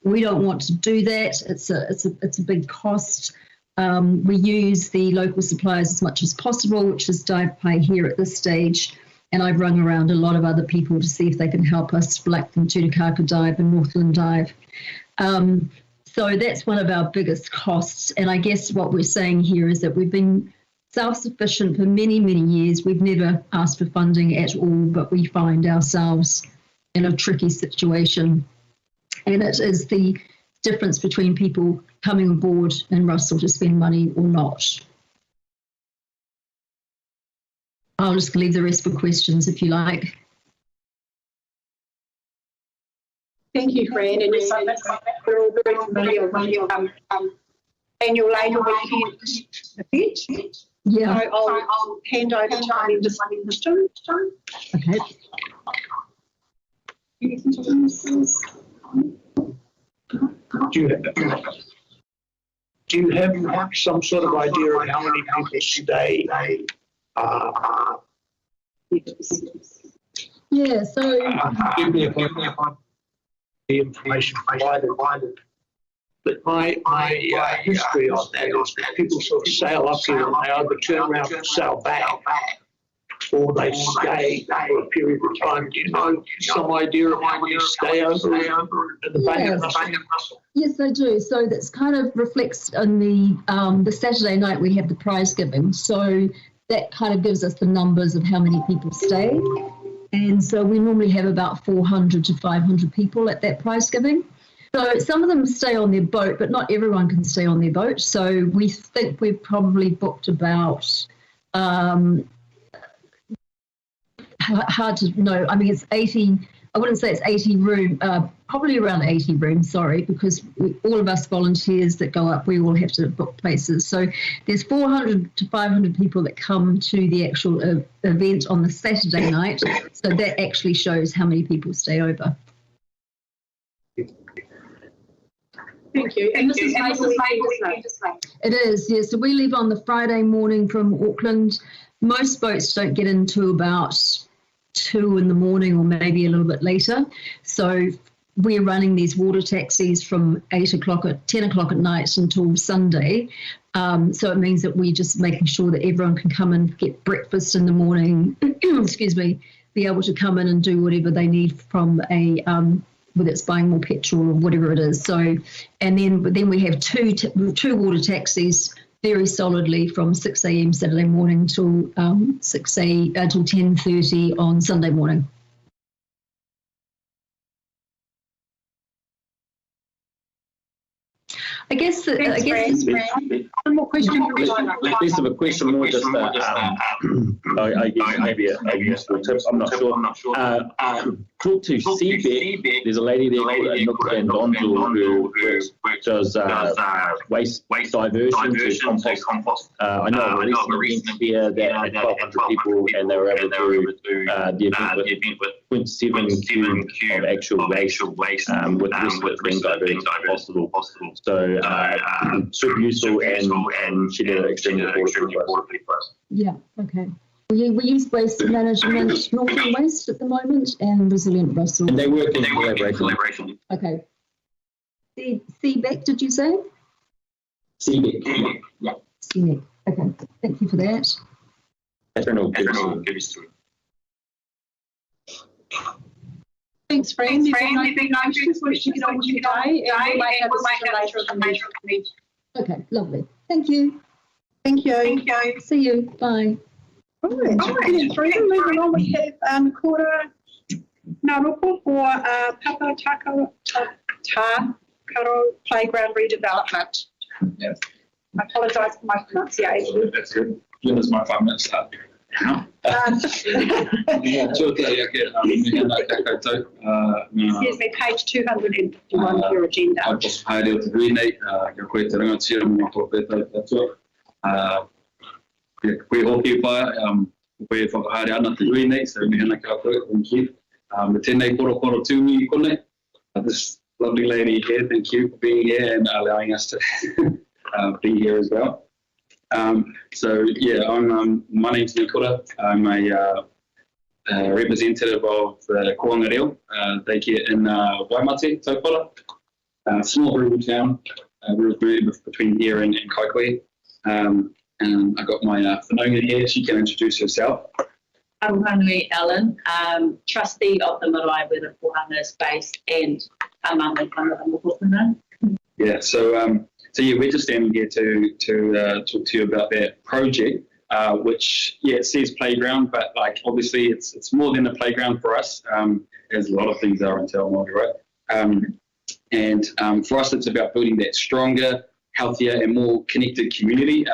We don't want to do that. It's a big cost. We use the local suppliers as much as possible, which is Dive Pie here at this stage. And I've rung around a lot of other people to see if they can help us, Blackfin Tutukaka Dive and Northland Dive. So that's one of our biggest costs. And I guess what we're saying here is that we've been self-sufficient for many, many years. We've never asked for funding at all, but we find ourselves in a tricky situation. And it is the difference between people coming aboard in Russell to spend money or not. I'll just leave the rest for questions if you like. Thank you, Fran. And yes, we're all very familiar with annual labour weekend event. Yeah. So I'll hand over to Linda. Okay. Do you have some sort of idea of how many people stay? Yeah, so Give me the information provided. But my history on that is that people sort of sail up here and they either turn around and sail back, or they stay for a period of time. Do you know some idea of how many stay over in the Bay of Russell? Yes, I do. So that's kind of reflects on the Saturday night we have the prize giving. So that kind of gives us the numbers of how many people stay. And so we normally have about 400 to 500 people at that prize giving. So some of them stay on their boat, but not everyone can stay on their boat. So we think we've probably booked about, hard to know. I mean, it's 80, I wouldn't say it's 80 room, probably around 80 rooms, sorry, because all of us volunteers that go up, we all have to book places. So there's 400 to 500 people that come to the actual event on the Saturday night. So that actually shows how many people stay over. Thank you. And this is It is, yeah. So we leave on the Friday morning from Auckland. Most boats don't get into about 2 in the morning or maybe a little bit later. So we're running these water taxis from 10 o'clock at night until Sunday. So it means that we're just making sure that everyone can come and get breakfast in the morning, excuse me, be able to come in and do whatever they need from a, whether it's buying more petrol or whatever it is. So, and then we have two water taxis very solidly from 6 a.m. Saturday morning till 10:30 on Sunday morning. I guess one more question. Less of a question, more just I guess maybe a useful tip. I'm not sure. Talk to Seabed. There's a lady there called Nuka Van Dondel who does waste diversion to compost. I know of a recent event here that had 1,200 people and they were able to do the event with 0.7 cube of actual waste with less being diverted as possible. So super useful, and she did an extremely important for us. Yeah, okay. We use Waste Management North and West at the moment and Resilient Russell. And they work in collaboration. Okay. CBEC, did you say? CBEC. Yeah. CBEC. Okay. Thank you for that. Thanks, Fran. You've been nice to wish you get on with your day, and we might have a later in the meeting. Okay, lovely. Thank you. Thank you. Thank you. See you. Bye. All right. Moving on, we have Kora Narupo for Papa Takaro Playground Redevelopment. Yes. I apologise for my pronunciation. That's good. Give us my 5 minutes. Excuse me, page 251 of your agenda. I just hired out the green night. You're quite the wrong here. I'm not better. That's all. We hope you buy. We for hired out the green night. So we have a couple of keep. The 10 night photo to me. This lovely lady here. Thank you for being here and allowing us to be here as well. So yeah, my name's Nikora. I'm a representative of Whangaroa. They get in Waimate, Taupara, small rural town. We're between here and Kaikohe. And I got my whanaunga here. She can introduce herself. I'm Hanui Ellen, trustee of the marae where the pohanga is based, and I'm on the Yeah, so yeah, we're just standing here to talk to you about that project, which it says playground, but like obviously it's more than a playground for us, as a lot of things are in Te Māori, right? And for us, it's about building that stronger, healthier, and more connected community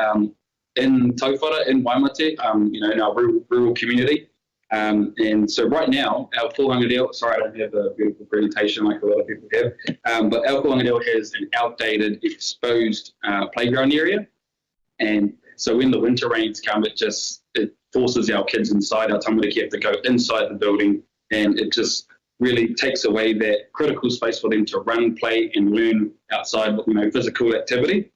in Taupara, in Waimate, in our rural community. And so right now, our Pohanga Reo, sorry, I don't have a beautiful presentation like a lot of people have, but our Pohanga Reo has an outdated, exposed playground area. And so when the winter rains come, it forces our kids inside. Our tamariki have to go inside the building, and it just really takes away that critical space for them to run, play, and learn outside, physical activity.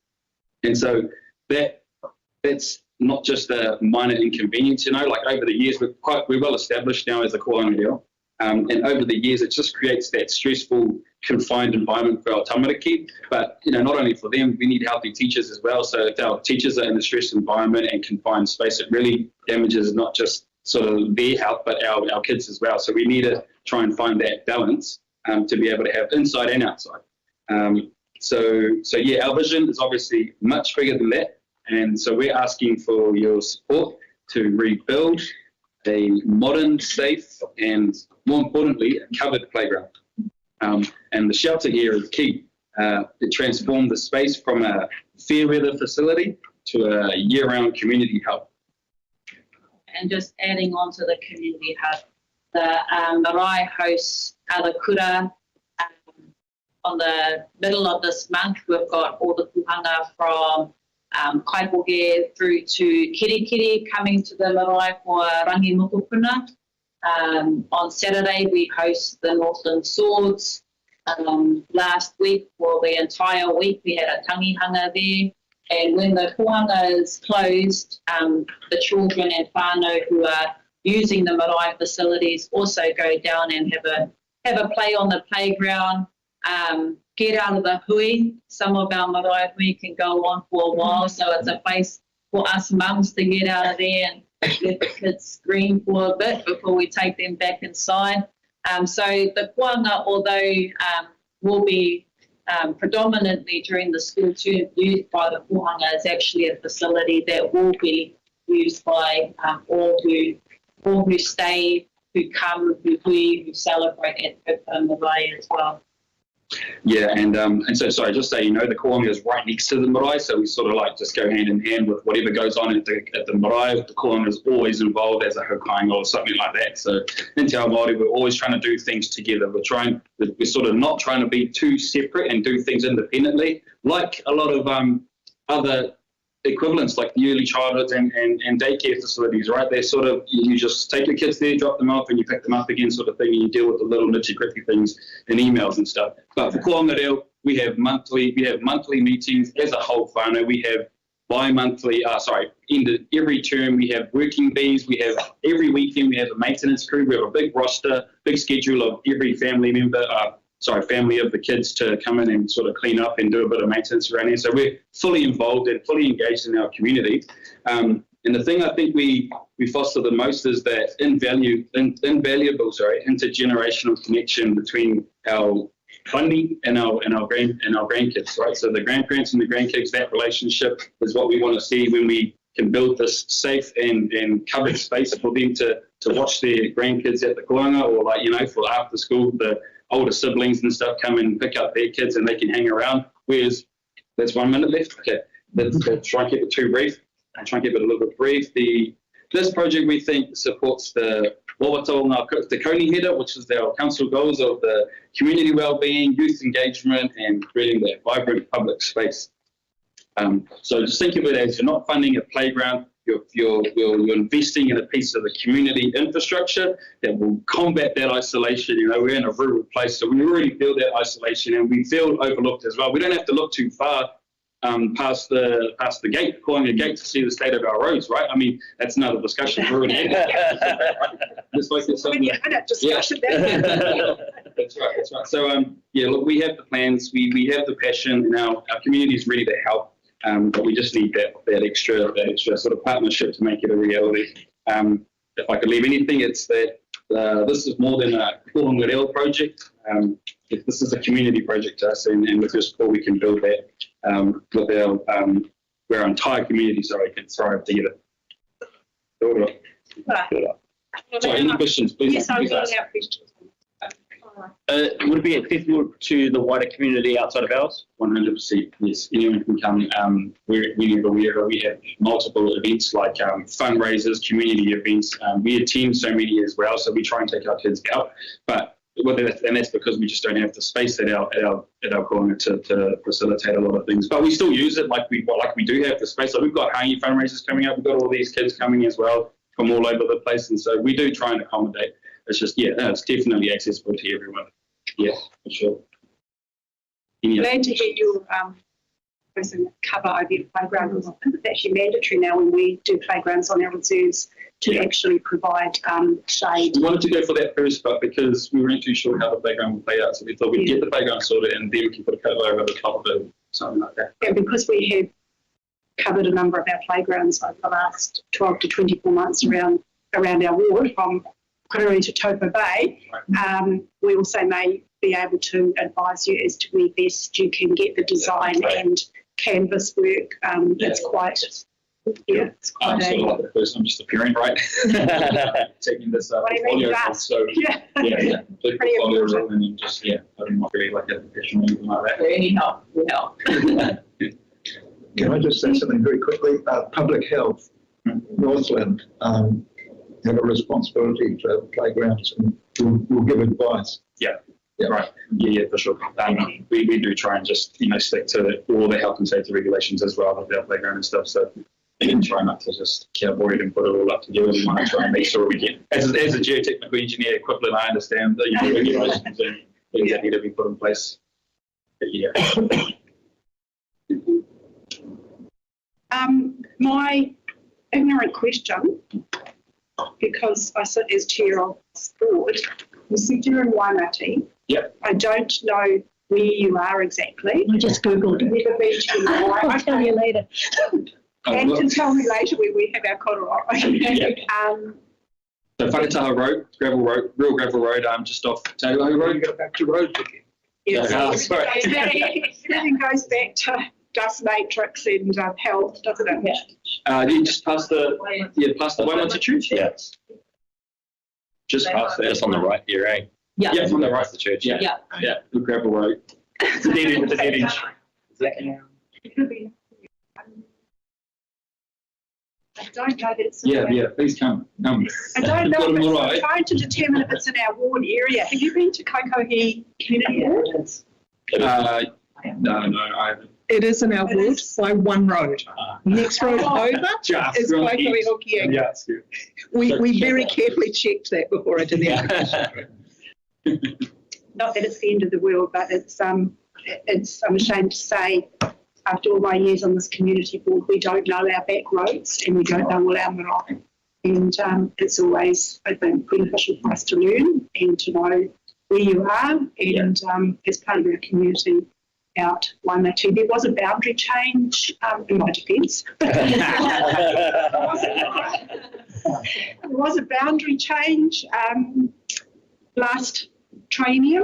And so that's not just a minor inconvenience, like over the years, we're well established now as a Pohanga Reo. And over the years, it just creates that stressful, confined environment for our tamariki. But, not only for them, we need healthy teachers as well. So if our teachers are in a stressed environment and confined space, it really damages not just sort of their health, but our kids as well. So we need to try and find that balance to be able to have inside and outside. So yeah, our vision is obviously much bigger than that. And so we're asking for your support to rebuild a modern, safe, and more importantly, a covered playground. And the shelter here is key. It transformed the space from a fair weather facility to a year-round community hub. And just adding on to the community hub, the marae hosts Alakura. On the middle of this month, we've got all the puhanga from Kaikohe through to Kirikiri coming to the marae for Rangi Mokopuna. On Saturday, we host the Northland Swords. Last week, for the entire week, we had a tangihanga there. And when the puhanga is closed, the children and whānau who are using the marae facilities also go down and have a play on the playground. Get out of the hui. Some of our marae hui can go on for a while, so it's a place for us mums to get out of there and let the kids scream for a bit before we take them back inside. So the puhanga, although will be predominantly during the school term used by the puhanga, is actually a facility that will be used by all who stay, who come, who celebrate at the marae as well. Yeah, and so sorry, just so you know, the Kohanga is right next to the marae, so we sort of like just go hand in hand with whatever goes on at the marae. The Kohanga is always involved as a haukainga or something like that. So in Te Ao Māori, we're always trying to do things together. We're sort of not trying to be too separate and do things independently, like a lot of other equivalents like the early childhoods and daycare facilities, right? They're sort of, you just take your kids there, drop them off, and you pick them up again sort of thing, and you deal with the little nitty-gritty things and emails and stuff. But for Kohanga Reo, we have monthly meetings as a whole whānau. We have bi-monthly, every term we have working bees, we have every weekend we have a maintenance crew, we have a big roster, big schedule of every family member, family of the kids to come in and sort of clean up and do a bit of maintenance around here. So we're fully involved and fully engaged in our community. And the thing I think we foster the most is that invaluable intergenerational connection between our funding and our grandkids, right? So the grandparents and the grandkids, that relationship is what we want to see when we can build this safe and covered space for them to watch their grandkids at the koanga, or for after school, the older siblings and stuff come and pick up their kids and they can hang around. Whereas there's 1 minute left. Okay, let's try and keep it too brief. I'll try and keep it a little bit brief. This project we think supports the Koni header, which is our council goals of the community wellbeing, youth engagement, and creating that vibrant public space. So just think of it as you're not funding a playground, you're investing in a piece of the community infrastructure that will combat that isolation. We're in a rural place, so we really feel that isolation, and we feel overlooked as well. We don't have to look too far past the gate, calling a gate to see the state of our roads, right? I mean, that's another discussion. We're already in Let's focus on discussion. That's right. So, look, we have the plans, we have the passion, and our community is ready to help, but we just need that extra sort of partnership to make it a reality. If I could leave anything, it's that this is more than a Whangaroa project. This is a community project to us, and with your support, we can build that with our entire community, can thrive together. Sorry, any questions, please? Yes, I will have questions. Would it be accessible to the wider community outside of ours? 100%. Yes, anyone can come. Whenever we have multiple events like fundraisers, community events. We attend so many as well, so we try and take our kids out. And that's because we just don't have the space at our koanga to facilitate a lot of things. But we still use it like we do have the space. So we've got hangi fundraisers coming up. We've got all these kids coming as well from all over the place, and so we do try and accommodate. It's just it's definitely accessible to everyone. Yeah, for sure. Glad to hear you cover IVF playgrounds. It's actually mandatory now when we do playgrounds on our reserves to actually provide shade. We wanted to go for that first, but because we weren't too sure how the playground would play out, so we thought we'd get the playground sorted and then we can put a cover over the top of it, something like that. And because we have covered a number of our playgrounds over the last 12 to 24 months around our ward, from Kururi to Taupo Bay, we also may be able to advise you as to where best you can get the design and canvas work. It's quite... it's quite I'm sort of like the person, I'm just a parent, right? Taking this portfolio role, so big portfolio role, and then just I'm not really like a professional or anything like that. Any help will help. Can I just say something very quickly? Public health, Northland have a responsibility for playgrounds, and we'll give advice. Right. Yeah, for sure. We do try and just stick to all the health and safety regulations as well with our playground and stuff. So we can try not to just avoid and put it all up together. We want to try and make sure we get, as a geotechnical engineer equivalent, I understand the regulations and things that need to be put in place. My ignorant question, because I sit as chair of this board, you said you're in Waimati. I don't know where you are exactly. I just Googled it. Never been to Waimati. I'll tell you later. And can tell me later where we have our kororo. So Whakataha Road, real gravel road, just off Tahoe Road. You got back to road picking. Everything goes back to dust matrix and health, doesn't it? You just past the Waimati Church? Yes. Just past there. Just on the right here, right? Yeah, on the right of the church. Yeah. Good gravel road. It's a dead end. It could be. I don't know that it's please come. I don't know, but I'm trying to determine if it's in our ward area. Have you been to Kokohi Community Ward? No, I haven't. It is in our ward by one road. Next road over is Waikoi Hokianga. We very carefully checked that before I did the application. Not that it's the end of the world, but it's I'm ashamed to say after all my years on this community board, we don't know our back roads and we don't know all our marae. And it's always, I think, beneficial for us to learn and to know where you are. And as part of our community out Waimate, there was a boundary change in my defence. There was a boundary change last triennium,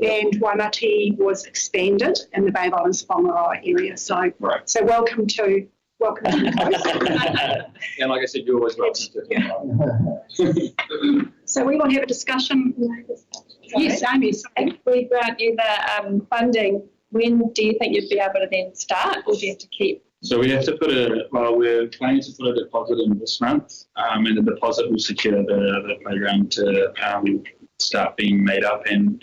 and Waimate was expanded in the Bay of Islands-Whangaroa area. So, so welcome to the coast. And like I said, you're always welcome to. So we want to have a discussion. Yes, Amy. If we grant you the funding, when do you think you'd be able to then start, or do you have to keep? So we have to we're planning to put a deposit in this month, and the deposit will secure the playground to start being made up and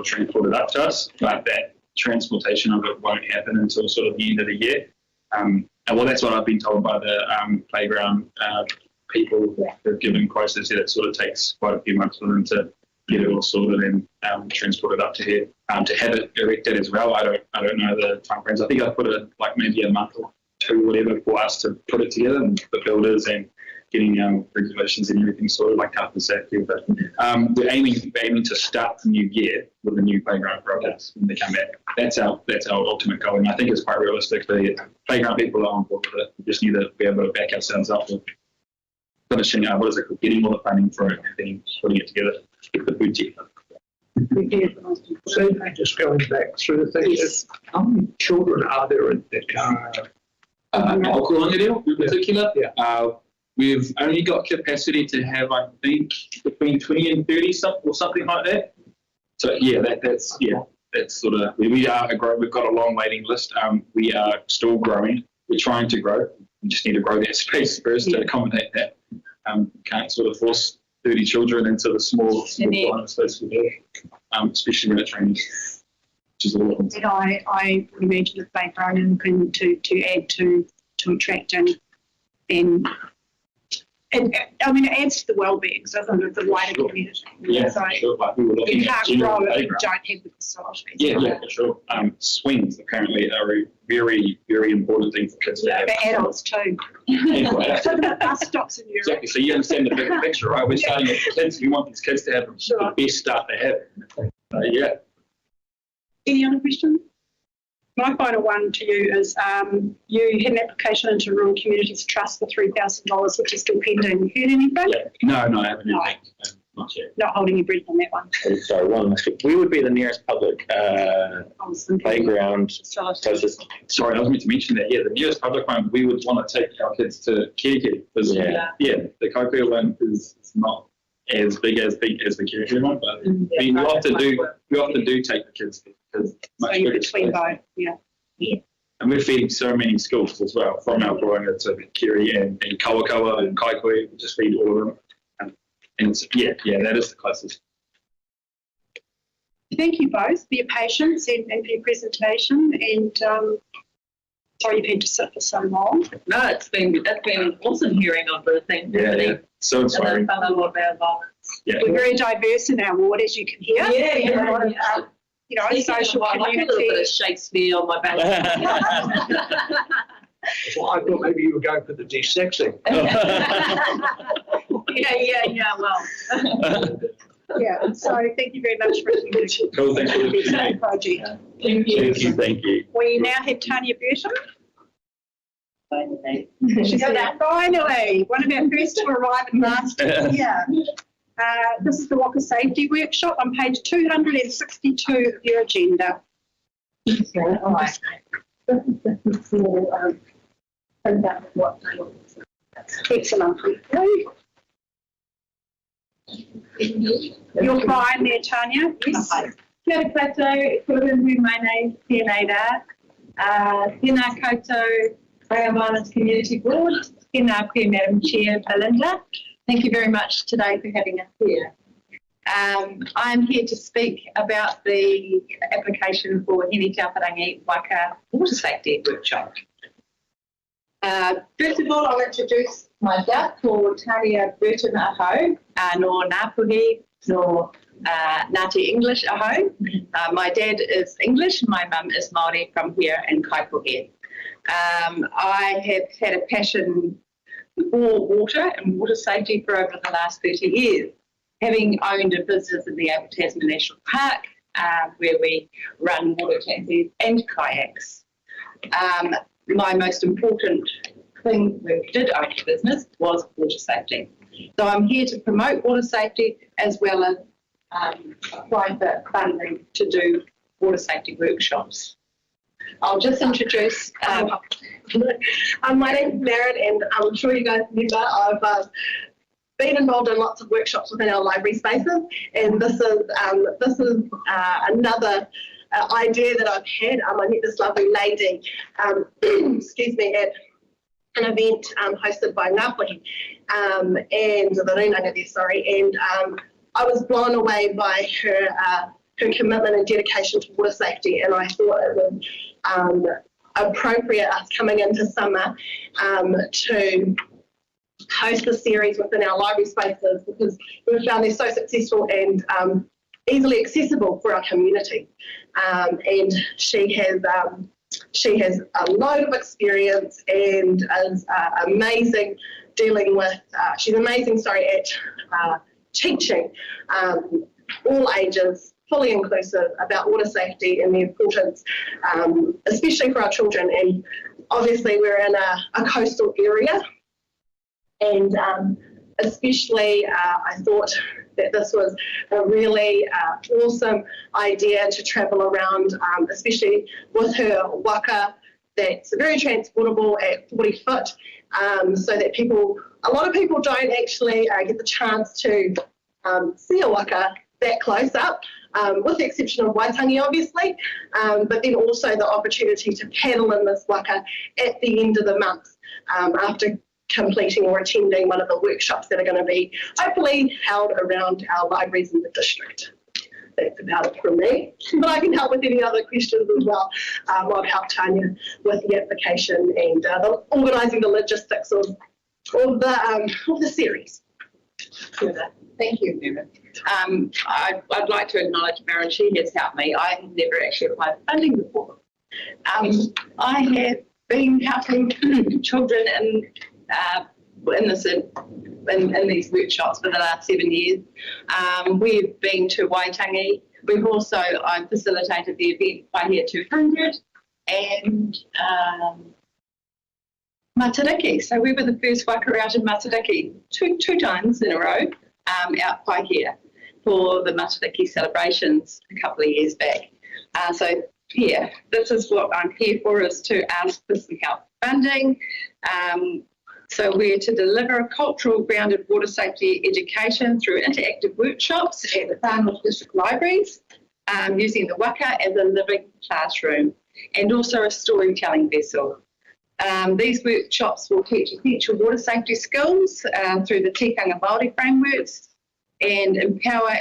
transported up to us. But that transportation of it won't happen until sort of the end of the year. And well, that's what I've been told by the playground people who've given quotes. That it sort of takes quite a few months for them to get it all sorted and transported up to here. To have it erected as well, I don't know the timeframes. I think I put it like maybe a month or two, whatever, for us to put it together, and the builders and getting regulations and everything sorted, like health and safety. But we're aiming to start the new year with a new playground for our kids when they come back. That's our ultimate goal, and I think it's quite realistic. The playground people are on board with it. We just need to be able to back ourselves up with finishing getting all the funding for it and then putting it together, get the budget. So just going back through the things, how many children are there in that Okawanga in particular? We've only got capacity to have, I think, between 20 and 30 or something like that. So that's sort of, we are growing. We've got a long waiting list. We are still growing. We're trying to grow. We just need to grow that space first to accommodate that. Can't sort of force 30 children into the small space we have, especially when it's raining, which is a lot. And I would imagine the playground and looking to add to attract and I mean, it adds to the well-being, so of the wider community. Yeah, so sure. Like we were looking you can't grow if you don't have the facilities. Yeah, for sure. Swings apparently are a very, very important thing for kids to have. For adults too. So the bus stops in Europe. Exactly. So you understand the bigger picture, right? We're starting with kids. We want these kids to have the best start they have. Any other questions? My final one to you is you had an application into Rural Communities Trust for $3,000, which is still pending. You heard anything? No, I haven't. No. Not yet. Not holding your breath on that one. Sorry, one last thing. We would be the nearest public playground. Closest. Sorry, I was meant to mention that. Yeah, the nearest public one, we would want to take our kids to Kirikiri. The Kaikoura one is not as big as the Kirikiri one, but I mean, we often do take the kids because much bigger space. And we're feeding so many schools as well, from Aotearoa to Kiri and Kawakawa and Kaikoi. We just feed all of them. And that is the closest. Thank you both for your patience and for your presentation. And sorry you've had to sit for so long. No, it's been an awesome hearing of the thing. Yeah. So inspiring. We're very diverse in our ward, as you can hear. A lot of, social community. Like a little bit of Shakespeare on my back. Well, I thought maybe you were going for the de-sexing. Well. So thank you very much for attending. Cool, thank you. The project. Thank you. We now have Tanya Burton. Finally, one of our first to arrive in last year. This is the Walker Safety Workshop on page 262 of your agenda. Excellent. You're fine there, Tanya? Yes. Kia ora koutou, my name is Tēnā Tēnā koutou, Bay of Islands Community Board. Tēnā koe, Madam Chair Belinda. Thank you very much today for having us here. I'm here to speak about the application for Hene Tauparangi Waka Water Safety Workshop. First of all, I'll introduce myself, ko Tania Burton Aho, no Ngāpuhi, no Ngāti English at home. My dad is English, my mum is Māori from here in Kaipuhi. I have had a passion for water and water safety for over the last 30 years, having owned a business in the Upper Tasman National Park where we run water taxis and kayaks. My most important thing when we did own the business was water safety. So I'm here to promote water safety as well as apply for funding to do water safety workshops. I'll just introduce. My name's Maren, and I'm sure you guys remember I've been involved in lots of workshops within our library spaces, and this is another idea that I've had. I met this lovely lady, excuse me, at an event hosted by Ngāpuhi and the Rūnanga there, sorry, and I was blown away by her commitment and dedication to water safety, and I thought it was appropriate us coming into summer to host a series within our library spaces because we've found they're so successful and easily accessible for our community. And she has a load of experience and is amazing dealing with, she's amazing, at teaching all ages, fully inclusive, about water safety and the importance, especially for our children. And obviously we're in a coastal area, and especially I thought that this was a really awesome idea to travel around, especially with her waka that's very transportable at 40 foot, so that a lot of people don't actually get the chance to see a waka that close up, with the exception of Waitangi obviously, but then also the opportunity to paddle in this waka at the end of the month after completing or attending one of the workshops that are going to be hopefully held around our libraries in the district. That's about it from me, but I can help with any other questions as well. I'll help Tanya with the application and organising the logistics of the series. Thank you, Maren. I'd like to acknowledge Maren. She has helped me. I have never actually applied for funding before. I have been helping children in these workshops for the last 7 years. We've been to Waitangi. We've also facilitated the event Paihia 200 and Matariki. So we were the first waka out in Matariki two times in a row out Paihia for the Matariki celebrations a couple of years back. So yeah, this is what I'm here for, is to ask for some help funding. So we're to deliver a cultural grounded water safety education through interactive workshops at the Far North District Libraries, using the waka as a living classroom and also a storytelling vessel. These workshops will teach essential water safety skills through the tikanga Māori frameworks and empower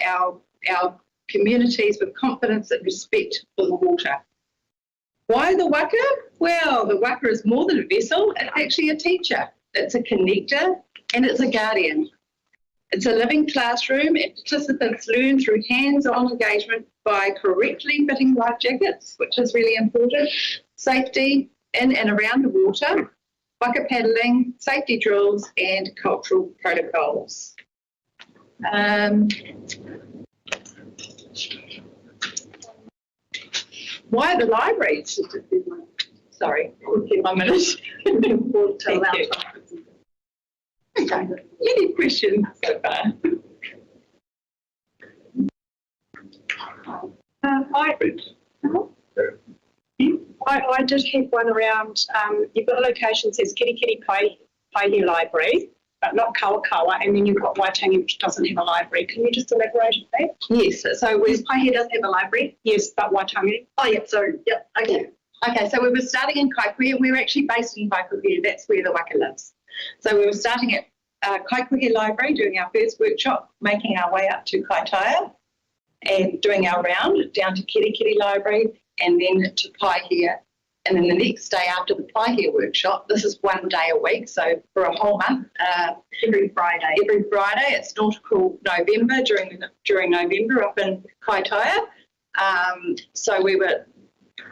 our communities with confidence and respect for the water. Why the waka? Well, the waka is more than a vessel, it's actually a teacher. It's a connector and it's a guardian. It's a living classroom and participants learn through hands-on engagement by correctly fitting life jackets, which is really important, safety in and around the water, waka paddling, safety drills and cultural protocols. Why the libraries? Sorry, 1 minute. Thank you. Any questions so far? I did have one around, you've got a location that says Kirikiri Paihia Library, but not Kawakawa, and then you've got Waitangi, which doesn't have a library. Can you just elaborate on that? Yes, so Paihia does have a library. Yes, but Waitangi? Oh, yeah, so, yeah, okay. Okay, so we were starting in Kaipuhi, and we were actually based in Kaipuhi, that's where the waka lives. So we were starting at Kaipuhi Library, doing our first workshop, making our way up to Kaitaia, and doing our round down to Kirikiri Library, and then to Paihia And then the next day after the Paihia workshop, this is 1 day a week, so for a whole month, every Friday. Every Friday, it's nautical November, during November up in Kaitaia. So we were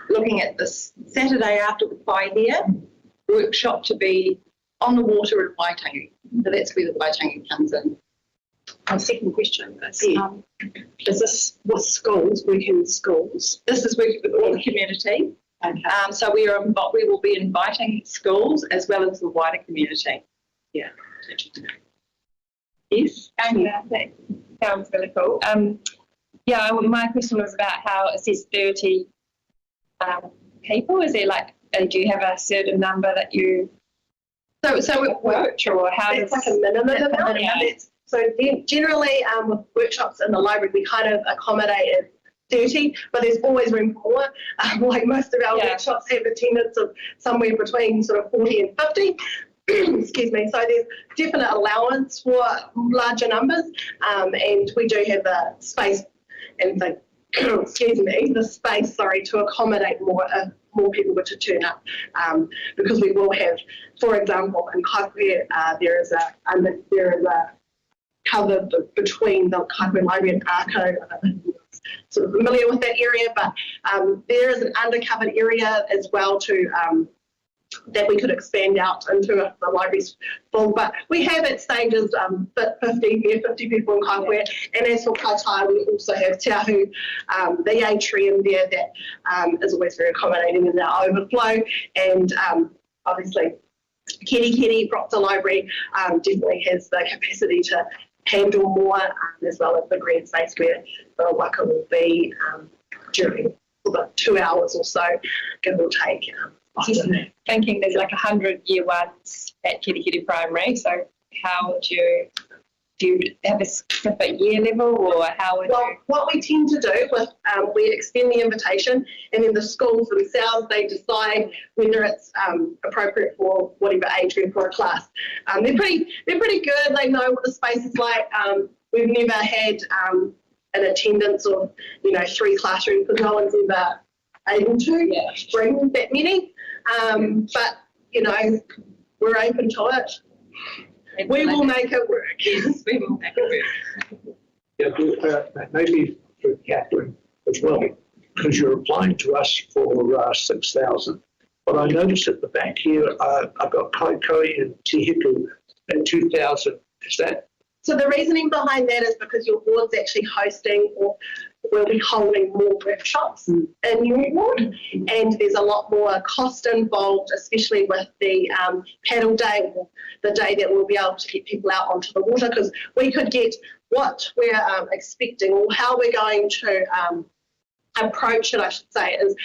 looking at this Saturday after the Paihia workshop to be on the water in Waitangi. So that's where the Waitangi comes in. Our second question is this with schools, working with schools? This is working with all the community. Okay. So we will be inviting schools as well as the wider community. Yeah. Yes. That sounds really cool. Yeah, my question was about how it says 30 people. Is it like, do you have a certain number that you? So it works, or how? It's like a minimum amount. So generally, with workshops in the library, we kind of accommodated 30, but there's always room for more. Like most of our workshops have attendance of somewhere between sort of 40 and 50. Excuse me. So there's definite allowance for larger numbers, and we do have the space and the the space, to accommodate more people to turn up, because we will have, for example, in Kaikohe, there is a cover between the Kaikohe Library and Arco. Sort of familiar with that area, but there is an undercovered area as well that we could expand out into if the library's full. But we have at stages 50 people in Kaikohe, and as for Kaitaia, we also have Te Ahu, the atrium there that is always very accommodating in our overflow, and obviously Kiri Proctor Library definitely has the capacity to handle more, as well as the green space where the waka will be during about 2 hours or so, give or take. Thinking there's like 100 year ones at Kiri Primary, so how would you, do you have a specific year level, or how would you? What we tend to do with, we extend the invitation, and then the schools themselves, they decide whether it's appropriate for whatever age group for a class. They're pretty good. They know what the space is like. We've never had an attendance of 3 classrooms, because no one's ever able to bring that many. But we're open to it. We will make it work. Yes, we will make it work. Yeah, maybe for Catherine as well, because you're applying to us for 6,000. But I noticed at the back here, I've got Kaikohe and Te Hiku at 2,000. Is that? So the reasoning behind that is because your board's actually hosting, or will be holding, more workshops in your ward, and there's a lot more cost involved, especially with the paddle day, or the day that we'll be able to get people out onto the water, because we could get what we're expecting, or how we're going to approach it, I should say, is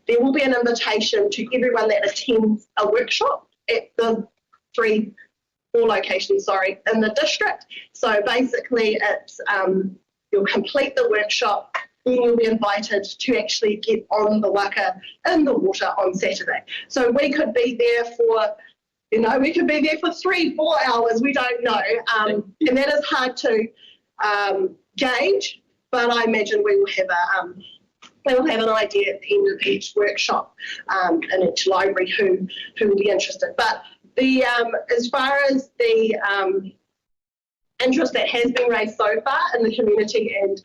there will be an invitation to everyone that attends a workshop at the 4 locations, in the district. So basically it's you'll complete the workshop, then you'll be invited to actually get on the waka in the water on Saturday. So we could be there for, 3-4 hours, we don't know. And that is hard to gauge, but I imagine we will have an idea at the end of each workshop in each library who will be interested. But the as far as the interest that has been raised so far in the community, and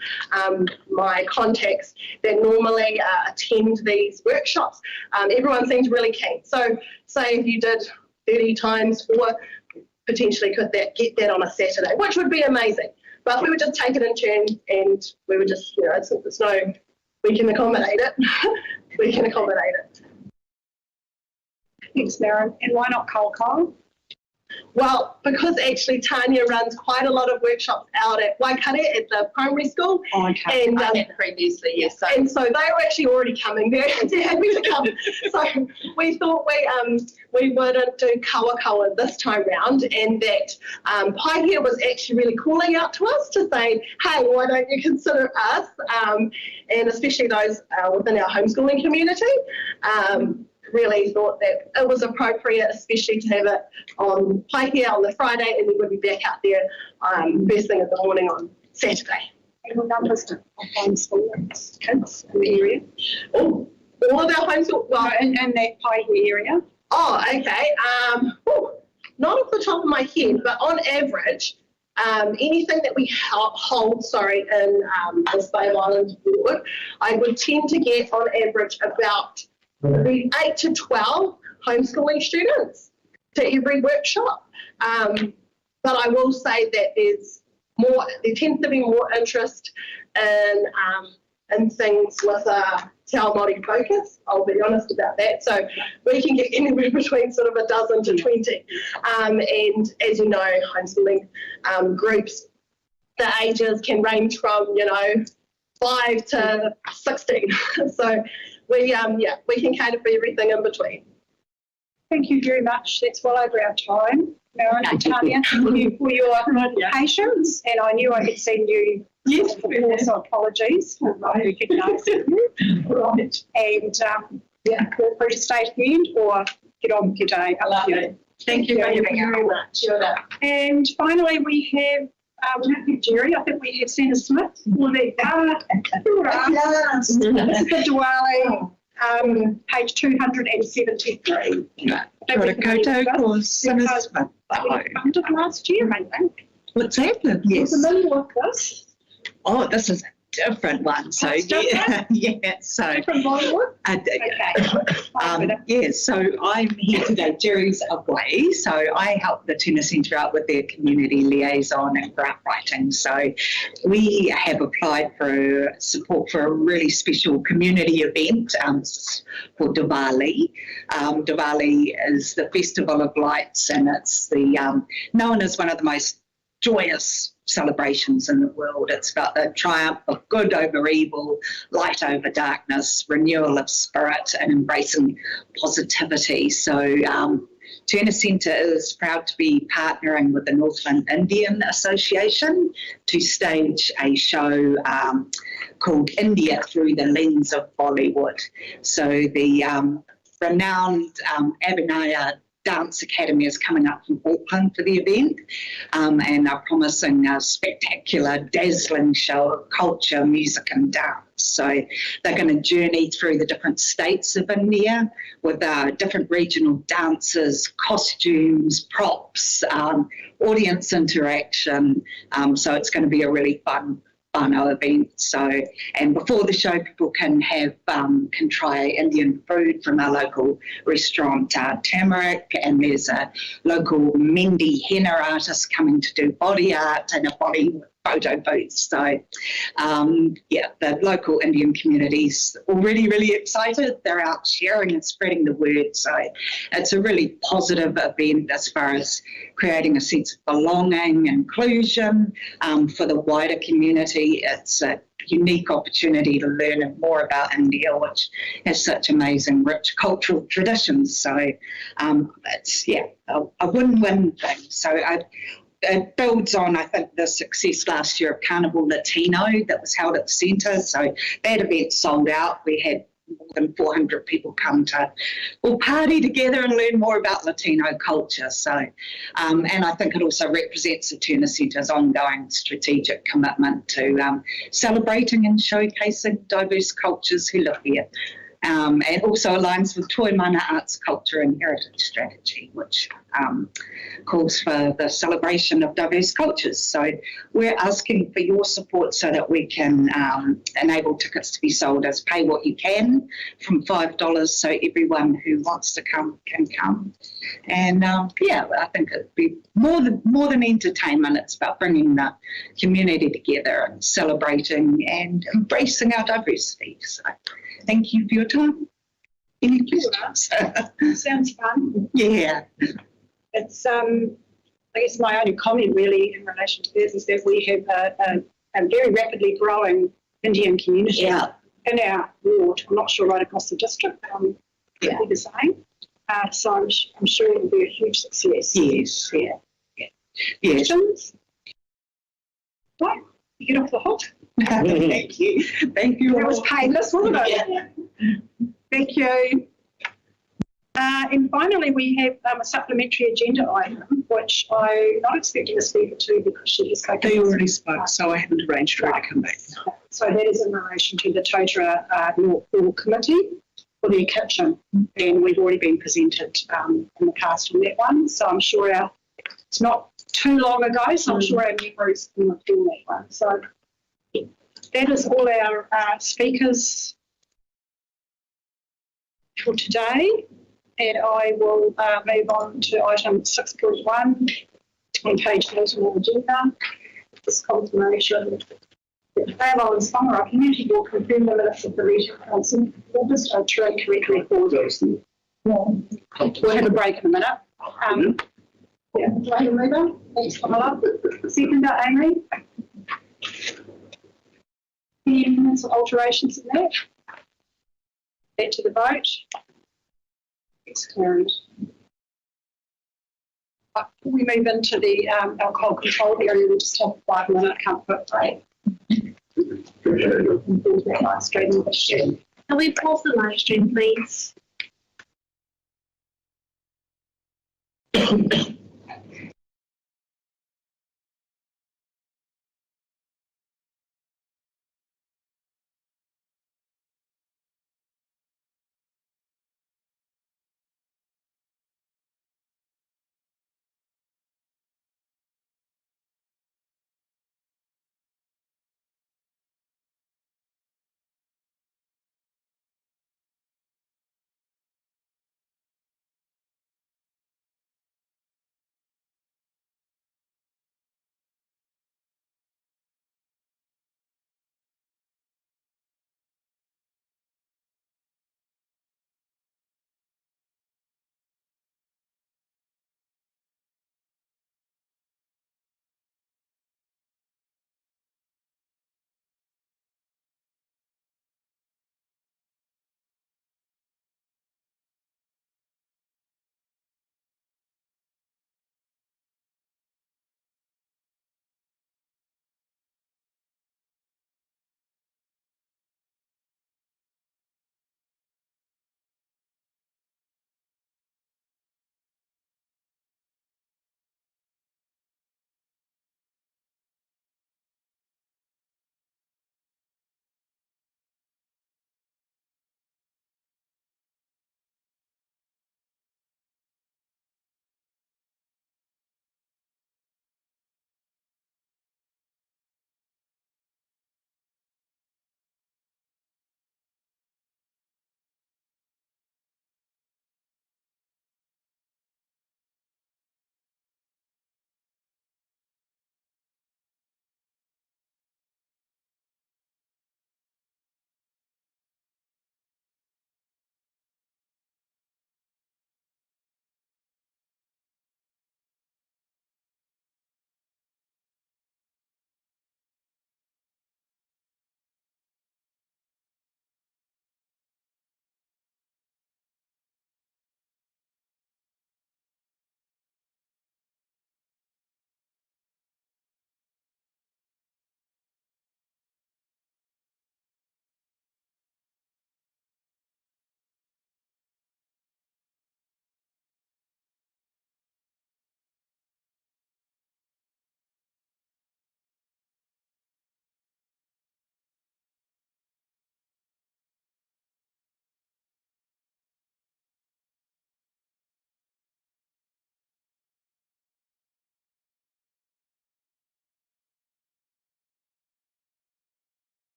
my contacts that normally attend these workshops, everyone seems really keen. So say if you did 30 times 4, potentially could get that on a Saturday, which would be amazing. But we would just take it in turns, and we would just, we can accommodate it. We can accommodate it. Thanks, Maren. And why not Kaukau? Well, because actually Tanya runs quite a lot of workshops out at Waikato at the primary school. Oh, okay. And previously, yes. So. And so they were actually already coming. They're happy to come. So we thought we wouldn't do Kawakawa this time round, and that Paihia was actually really calling out to us to say, hey, why don't you consider us? And especially those within our homeschooling community. Really thought that it was appropriate, especially to have it on Paihia on the Friday, and then we'll be back out there first thing in the morning on Saturday. And numbers of homeschool kids in the area? Oh, All of our homeschool, well, in that Paihui area. Oh, okay. Not off the top of my head, but on average, anything that we hold, in this Bay of Islands board, I would tend to get on average about 8 to 12 homeschooling students to every workshop. But I will say that there tends to be more interest in things with a Te Ao Māori focus. I'll be honest about that. So we can get anywhere between sort of a dozen to 20. And as you know, homeschooling groups, the ages can range from, 5 to 16. So we can cater for everything in between. Thank you very much. That's well over our time. Maren and Tanya, thank you for your patience. And I knew I had seen you. Yes, so apologies. I recognise you. Right. And feel free to stay at the end or get on with your day. I love you. Thank you very much. And finally, we have Jerry. I think we have Santa Smith for the Mr. Diwali. Page 273. Funded last year, I think. What's happened? Yes. You're familiar with this? Oh, this is a different one. So so different Bollywood. So I'm here today. Jerry's away, so I help the Tuna Centre out with their community liaison and grant writing. So we have applied for support for a really special community event for Diwali. Diwali is the festival of lights, and it's the known as one of the most joyous celebrations in the world. It's about the triumph of good over evil, light over darkness, renewal of spirit, and embracing positivity. So Tuna Centre is proud to be partnering with the Northland Indian Association to stage a show called India Through the Lens of Bollywood. So the renowned Abhinaya Dance Academy is coming up from Auckland for the event, and are promising a spectacular, dazzling show of culture, music and dance. So they're going to journey through the different states of India with different regional dances, costumes, props, audience interaction. So it's going to be a really fun event. So, and before the show, people can try Indian food from our local restaurant, Turmeric, and there's a local Mendi henna artist coming to do body art and a body photo booth. So, the local Indian community's already really excited. They're out sharing and spreading the word. So it's a really positive event as far as creating a sense of belonging, inclusion for the wider community. It's a unique opportunity to learn more about India, which has such amazing, rich cultural traditions. So it's, a win-win thing. So it builds on, I think, the success last year of Carnival Latino that was held at the centre. So that event sold out. We had more than 400 people come to all party together and learn more about Latino culture. So, and I think it also represents the Tuna Centre's ongoing strategic commitment to celebrating and showcasing diverse cultures who live here. And also aligns with Toi Mana Arts, Culture and Heritage Strategy, which calls for the celebration of diverse cultures. So we're asking for your support so that we can enable tickets to be sold as pay what you can from $5, so everyone who wants to come can come. And I think it'd be more than entertainment. It's about bringing the community together and celebrating and embracing our diversity. So thank you for your time. Any questions? Sounds fun. Yeah. It's, I guess my only comment really in relation to this is that we have a very rapidly growing Indian community in our ward. I'm not sure right across the district. It'll be the same. So I'm sure it will be a huge success. Yes. Yeah. Questions? Right. You get off the hook. Thank you. Thank you. That was painless, wasn't it? Yeah. Thank you. And finally, we have a supplementary agenda item, which I'm not expecting a speaker to because she is They already spoke, so I haven't arranged for her to come back. So that is in relation to the Totara North Hall Committee. for their kitchen, and we've already been presented in the past on that one. So I'm sure it's not too long ago, so I'm sure our memories can recall that one. So that is all our speakers for today, and I will move on to item 6.1 on page 14 of the agenda. This confirmation. The Islands-Whangaroa Community Board confirmed the minutes of the Regional Council August are true and correctly recorded. We'll have a break in a minute. Yeah, do I have a mover? Thanks, Pamela. Seconder, Amy. Any amendments or alterations in that? Back to the vote. It's carried. Before we move into the alcohol control area, we'll just have a 5-minute comfort break. Live stream. Can we pause the live stream, please?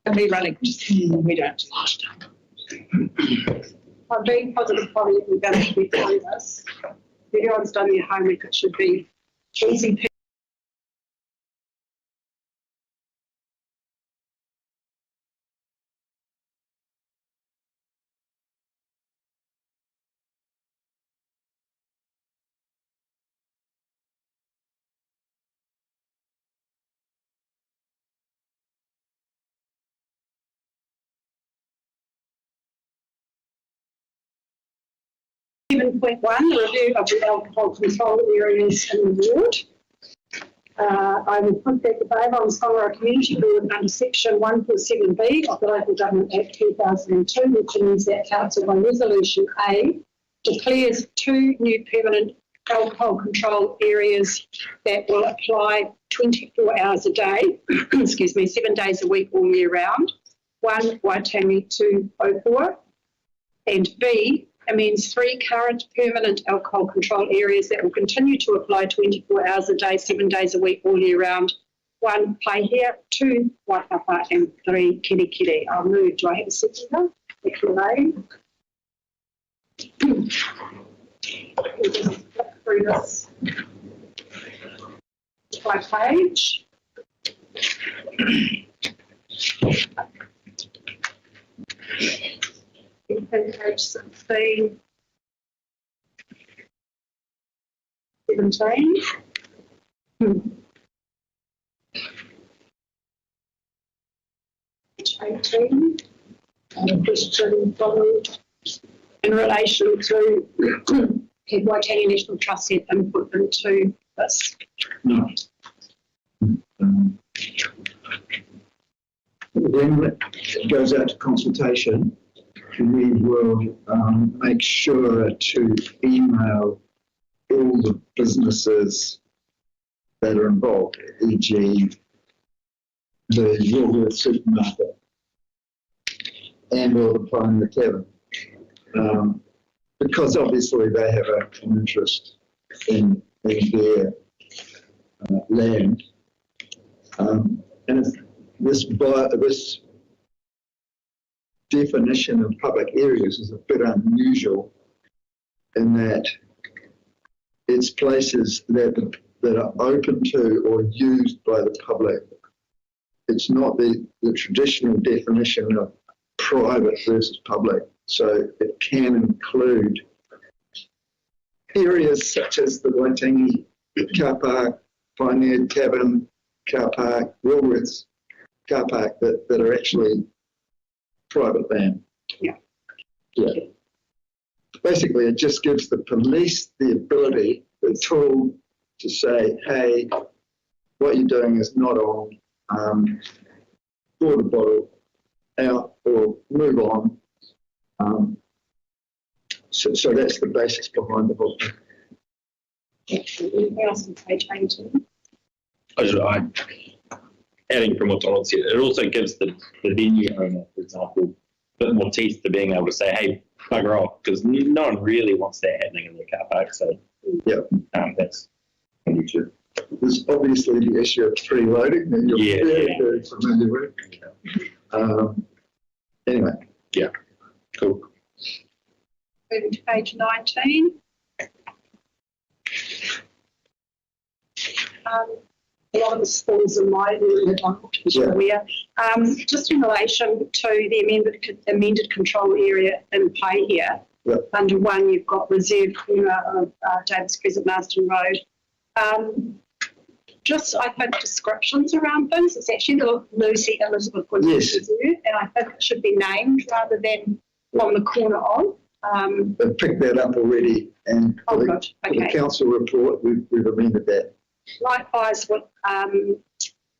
And we running, we don't do that. I'm being positive, probably we're going to be doing this. If everyone's done their homework, it should be easy. .1, review of the alcohol control areas in the ward. I will put that the Islands-Whangaroa Community Board under section 147B of the Local Government Act 2002, which means that Council by Resolution A declares 2 new permanent alcohol control areas that will apply 24 hours a day, excuse me, 7 days a week all year round. 1, Waitangi, 2, Opua, and B, amends 3 current permanent alcohol control areas that will continue to apply 24 hours a day, 7 days a week, all year round. 1, Paihia, 2, Waihapa, and 3, Kirikiri. I'll move. Do I have a seconder? Thank you, Elaine. We'll just flip through this by page. Page 16, 17. Page 18. And a question followed in relation to Waitangi National Trust had input into this. No. When it goes out to consultation, we will make sure to email all the businesses that are involved, e.g. the Woolworth supermarket and all the Primary Tavern, because obviously they have an interest in their land. And this definition of public areas is a bit unusual in that it's places that are open to or used by the public. It's not the traditional definition of private versus public. So it can include areas such as the Waitangi car park, Pioneer Tavern car park, Woolworths car park that are actually private land. Yeah. Basically, it just gives the police the ability, the tool to say, hey, what you're doing is not on, pour the bottle out or move on. So that's the basics behind the whole thing. Anything else on page 18? Adding from what Donald said, it also gives the venue owner, for example, a bit more teeth to being able to say, hey, bugger off, because no one really wants that happening in their car park. So, yeah, that's YouTube. There's obviously the issue of freeloading that you're very familiar with. Anyway. Yeah, cool. Moving to page 19. A lot of the falls in my area, just in relation to the amended control area in Paihia. Under 1, you've got reserve of Davis Crescent, Marsden Road. Just, I think, descriptions around things. It's actually the Lucy Elizabeth Woodward Reserve, and I think it should be named rather than on the corner of. They've picked that up already, and for the council report, we've amended that. Likewise with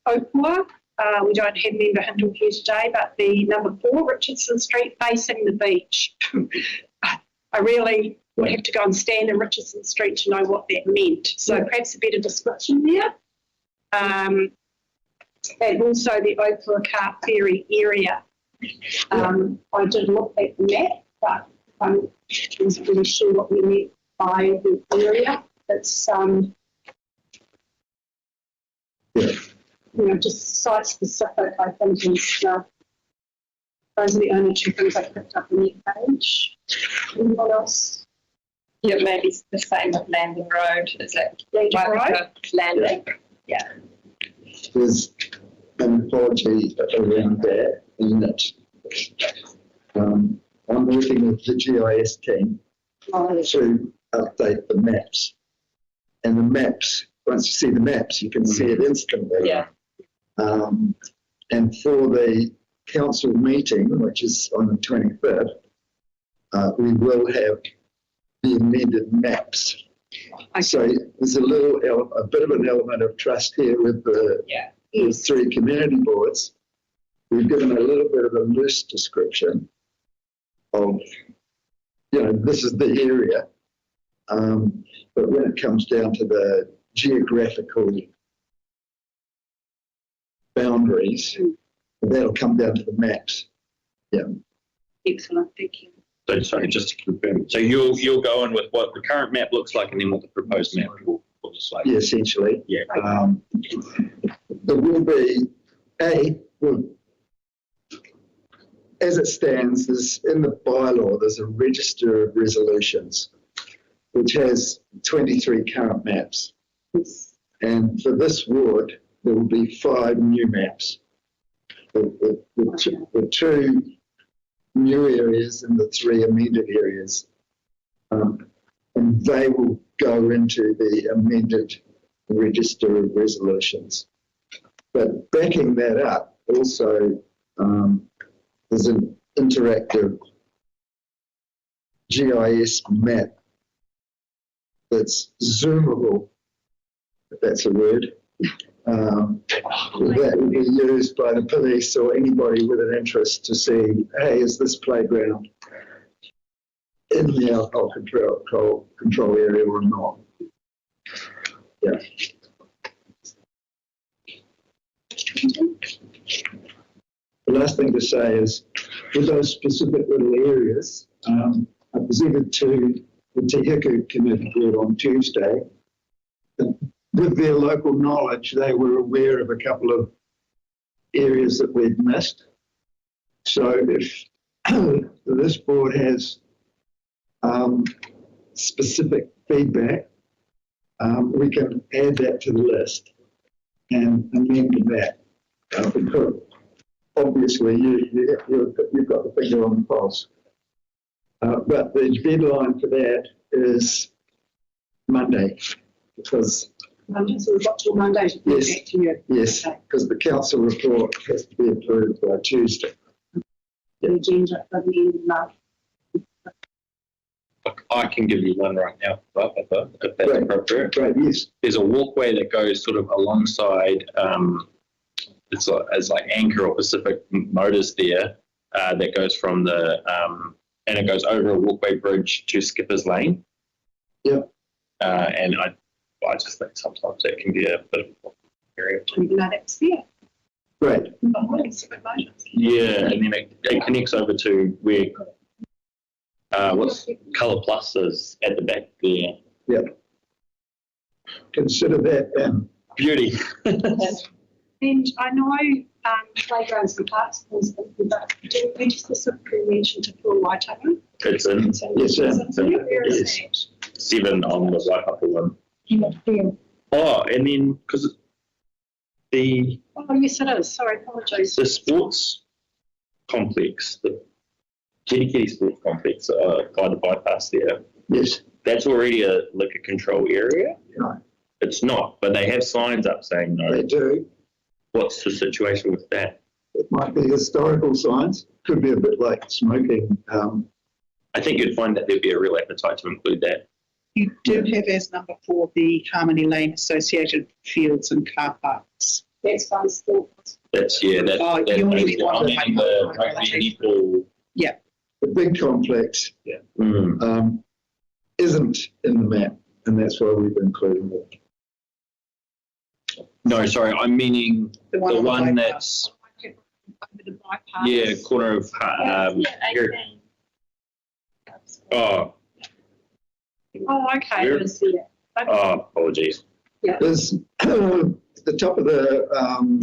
Opua, we don't have member Hindle here today, but the number 4, Richardson Street, facing the beach. I really would have to go and stand in Richardson Street to know what that meant. So perhaps a better description there. And also the Opua Car Ferry area. I did look at the map, but I wasn't really sure what we meant by the area. It's just site specific, I think, is Those are the only two things I picked up on the page. Anyone else? Yeah, maybe it's the same with Landing Road. Is it Road? Landing? Yeah. There's an apology around that in that I'm working with the GIS team to update the maps. And the maps, once you see the maps, you can see it instantly. Yeah. And for the council meeting, which is on the 25th, we will have the amended maps. So there's a bit of an element of trust here with the three community boards. We've given a little bit of a loose description of, this is the area. But when it comes down to the geographical boundaries, that'll come down to the maps. Yeah. Excellent, thank you. So sorry, just to confirm. So you're going with what the current map looks like and then what the proposed map will look like? Yeah, essentially. Yeah. There will be as it stands, there's in the bylaw, there's a register of resolutions, which has 23 current maps. And for this ward, there will be 5 new maps. The 2 new areas and the 3 amended areas. And they will go into the amended register of resolutions. But backing that up, also there's an interactive GIS map that's zoomable, if that's a word, that will be used by the police or anybody with an interest to see, hey, is this playground in the alcohol control area or not? Yeah. The last thing to say is, for those specific little areas, I presented to the Te Hiku Committee Board on Tuesday. With their local knowledge, they were aware of a couple of areas that we'd missed. So if this board has specific feedback, we can add that to the list and amend that. Because obviously, you've got the finger on the pulse. But the deadline for that is Monday, because So we've got till Monday to get back to you. yes, because the council report has to be approved by Tuesday. The agenda for the end of March. I can give you one right now, if that's appropriate. Right, yes. There's a walkway that goes sort of alongside, it's like Anchor or Pacific Motors there, that goes from the, and it goes over a walkway bridge to Skipper's Lane. Yep. And I just think sometimes that can be a bit of a area. You know, that's there. Right. Yeah, and then it connects over to where what's Colour Plus is at the back there. Yep. Consider that then. Beauty. And I know playgrounds and parks, but do we specifically mention to Phil Waitara? It's in. Yes, sir. Where is that? 7 on the Waipapa one. Yeah. Oh, and then because the Oh, yes, it is. Sorry, apologise. the sports complex, the Kitty Sports Complex by the bypass there. Yes. That's already a liquor control area. No. It's not, but they have signs up saying no. They do. What's the situation with that? It might be historical signs. Could be a bit like smoking. I think you'd find that there'd be a real appetite to include that. You do have as number 4 the Harmony Lane associated fields and car parks. That's fun sports. That's that's Oh, you only need one of them. Yeah. The big complex isn't in the map, and that's why we've included it. No, sorry, I'm meaning the one that's The bypass. yeah, corner of here. Oh, Oh, okay. Where? Okay. oh, apologies. Yeah. There's the top of the I'm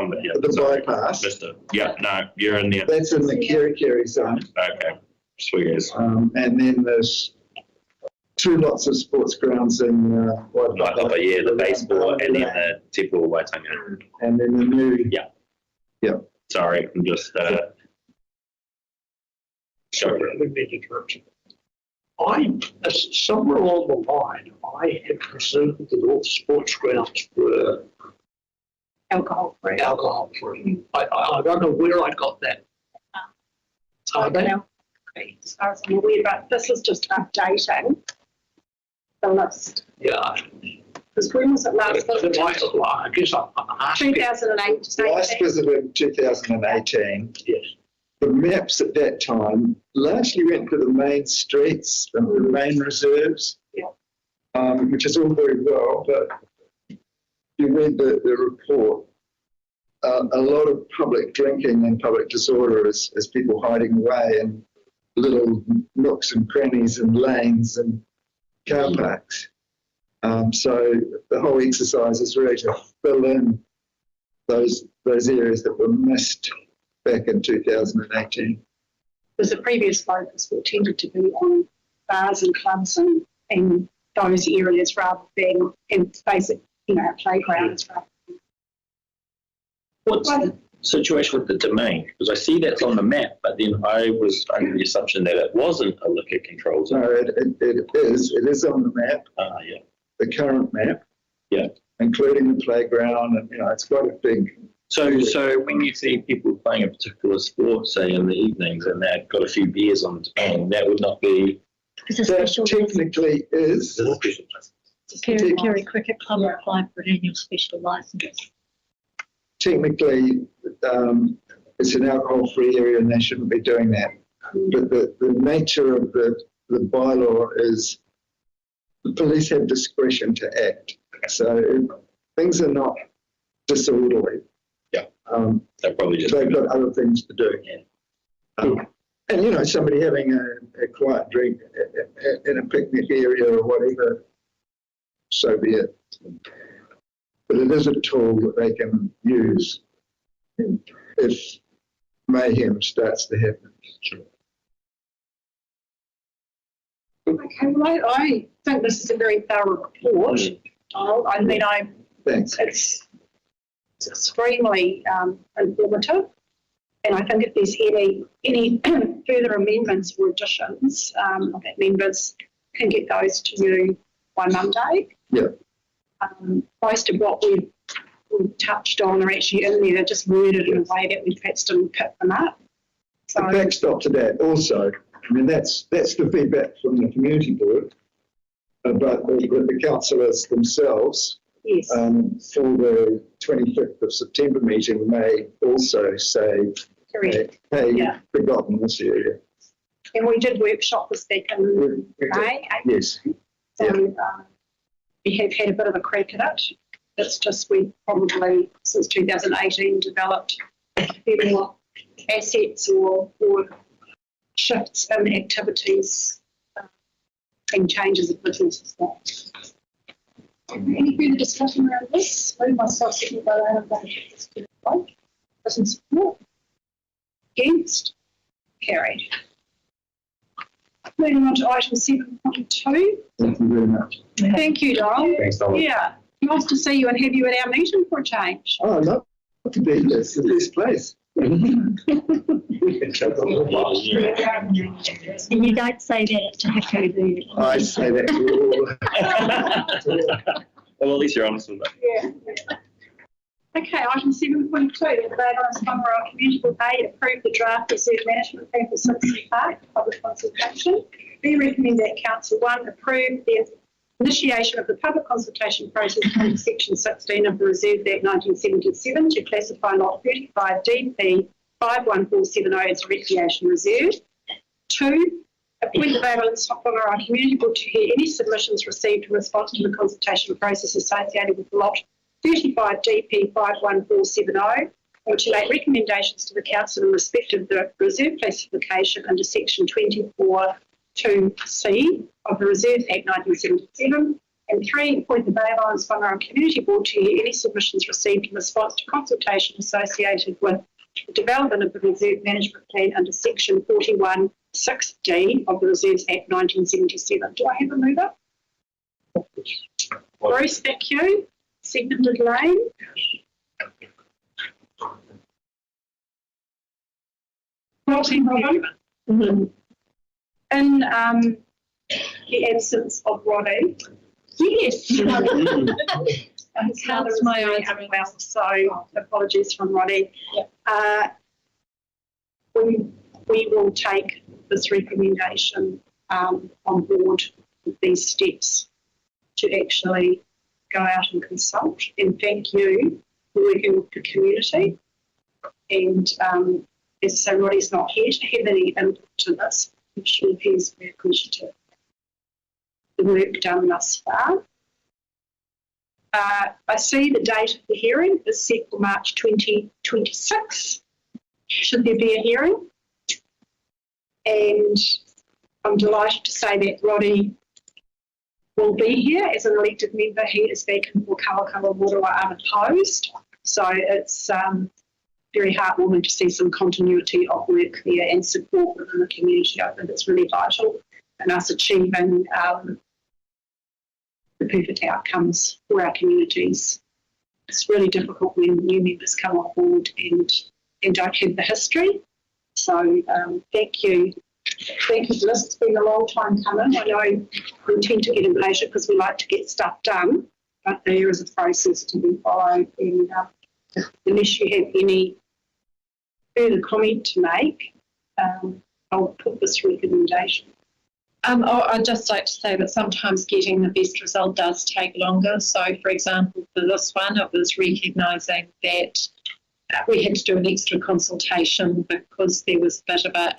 with you. the bypass. Mister. Yeah, no, you're in there. That's in the Kerikeri zone. Okay, sweet as. And then there's 2 lots of sports grounds in the baseball and then the Te Pua Waitangi. And then the new. Yeah. Sorry, I'm just. Sorry, I didn't mean to interrupt you. Somewhere along the line, I had presumed that all sports grounds were alcohol-free. Alcohol-free. I don't know where I got that. As far as I'm aware, but this is just updating the list. Yeah. Because when was it last visited? I guess I'm asking. 2018. Last visited in 2018. Yes. The maps at that time largely went to the main streets and the main reserves, which is all very well, but you read the report, a lot of public drinking and public disorder as people hiding away in little nooks and crannies and lanes and car parks. So the whole exercise is really to fill in those areas that were missed back in 2018. Because the previous focus tended to be on bars and clubs and those areas rather than in basic, playgrounds. What's the situation with the domain? Because I see that's on the map, but then I was under the assumption that it wasn't a liquor control zone. No, it is. It is on the map. Yeah. The current map. Yeah. Including the playground, and it's quite a big. So when you see people playing a particular sport, say in the evenings, and they've got a few beers on the domain, that would not be. That technically is. Kerry Cricket Club applied for an annual special licence. Technically, it's an alcohol-free area and they shouldn't be doing that. But the nature of the bylaw is the police have discretion to act. So if things are not disorderly. They've got other things to do. And somebody having a quiet drink in a picnic area or whatever, so be it. But it is a tool that they can use if mayhem starts to happen. Okay, well, I think this is a very thorough report. Thanks. It's extremely informative, and I think if there's any further amendments or additions, that members can get those to you by Monday. Yeah. Most of what we've touched on are actually in there. They're just worded in a way that we perhaps didn't pick them up. So, the backstop to that also, that's the feedback from the community board, but the councillors themselves, yes. For the 25th of September meeting may also say, hey, forgotten this area. And we did workshop this back in May. Yes. So we have had a bit of a crack at it. It's just we probably, since 2018, developed a few more assets or shifts in activities and changes of business. Any further discussion around this? I myself second by that. Person support? Against? Carried. Moving on to item 7.2. Thank you very much. Thank you, Donald. Thanks, Donald. Yeah, nice to see you and have you at our meeting for a change. Oh, love to be here. It's the best place. And you don't say that to Hako, do you? I say that to all. Well, at least you're honest with that. Yeah. Okay, item 7.2, the Islands-Whangaroa Community Board A approve the draft reserve management plan for Simpson Park public consultation. We recommend that Council 1 approve the initiation of the public consultation process under Section 16 of the Reserve Act 1977 to classify Lot 35 DP 51470 as a recreation reserve. 2, appoint the Islands-Whangaroa Community Board to hear any submissions received in response to the consultation process associated with Lot 35 DP 51470, and to make recommendations to the Council in respect of the reserve classification under Section 24(2)(c) of the Reserve Act 1977, And 3, appoint the Bay of Islands-Whangaroa Community Board to hear any submissions received in response to consultation associated with the development of the Reserve Management Plan under Section 41(6)D of the Reserves Act 1977. Do I have a mover? Bruce, thank you. Seconded, Lane. In the absence of Roddy. Yes. His mother is very unwell, so apologies from Roddy. We will take this recommendation on board with these steps to actually go out and consult, and thank you for working with the community. And as I say, Roddy's not here to have any input to this. I'm sure he's very appreciative of the work done thus far. I see the date of the hearing is set for March 2026. Should there be a hearing? And I'm delighted to say that Roddy will be here as an elected member. He is vacant for Kawakawa unopposed. So it's very heartwarming to see some continuity of work there and support within the community. I think it's really vital in us achieving the perfect outcomes for our communities. It's really difficult when new members come on board and don't have the history. So thank you. Thank you for this. It's been a long time coming. I know we tend to get impatient because we like to get stuff done, but there is a process to be followed. And unless you have any further comment to make, I'll put this recommendation. I'd just like to say that sometimes getting the best result does take longer. So, for example, for this one, it was recognising that we had to do an extra consultation because there was a bit of a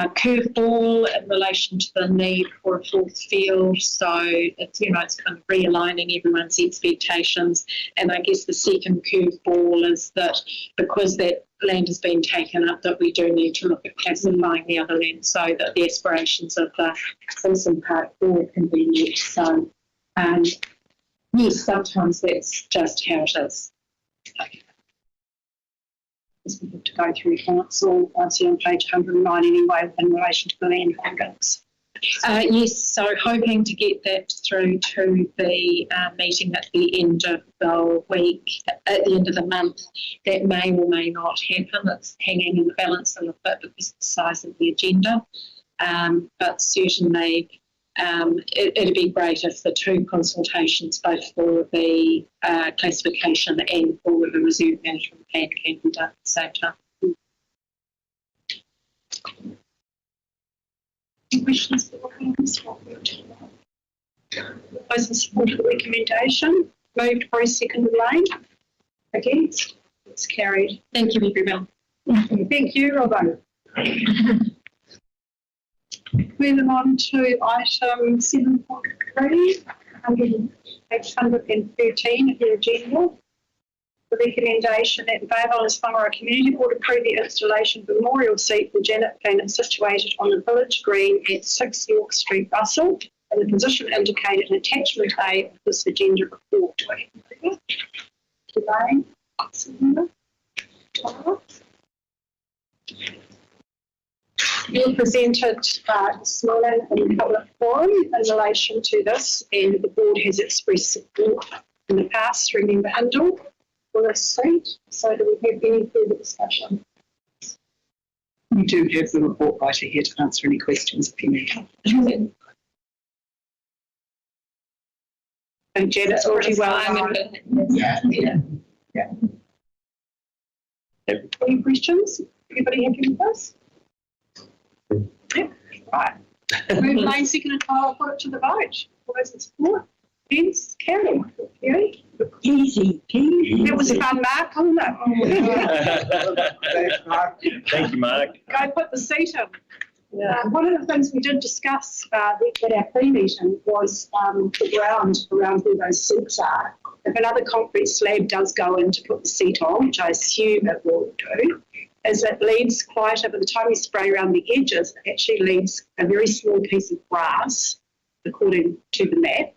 curveball in relation to the need for a fourth field. So it's, it's kind of realigning everyone's expectations. And I guess the second curveball is that because that land has been taken up, that we do need to look at classifying the other land so that the aspirations of the Simpson Park board can be met. So yes, sometimes that's just how it is. Okay. We have to go through council. I see on page 109 anyway in relation to the land holdings. Yes, so hoping to get that through to the meeting at the end of the week, at the end of the month. That may or may not happen. It's hanging in the balance a little bit because of the size of the agenda. But certainly it'd be great if the two consultations, both for the classification and for the reserve management plan, can be done at the same time. Any questions for those in support of the recommendation? Moved, Bruce, seconded, Lane. Against? It's carried. Thank you, everyone. Thank you, Robbo. Moving on to item 7.3, page 113 of your agenda. The recommendation that the Bay of Islands-Whangaroa Community Board approve the installation of a memorial seat for Janet Planet situated on the village green at 6 York Street, Russell, in the position indicated in attachment A of this agenda report. Do I have today? You presented this morning in public forum in relation to this, and the board has expressed support in the past through Member Hindle for this seat. So do we have any further discussion? We do have the report writer here to answer any questions if you need. And Janet's already well known. Yeah. Any questions? Anybody happy with this? Yep. Right. Move Lane, second, I'll put it to the vote. All those in support? Vince, Carol, you? Easy. That was a fun, Mark, wasn't it? Thank you, Mark. Go put the seat in. One of the things we did discuss at our pre-meeting was the ground around where those seats are. If another concrete slab does go in to put the seat on, which I assume it will do, is it leaves quite, by the time you spray around the edges, it actually leaves a very small piece of grass according to the map,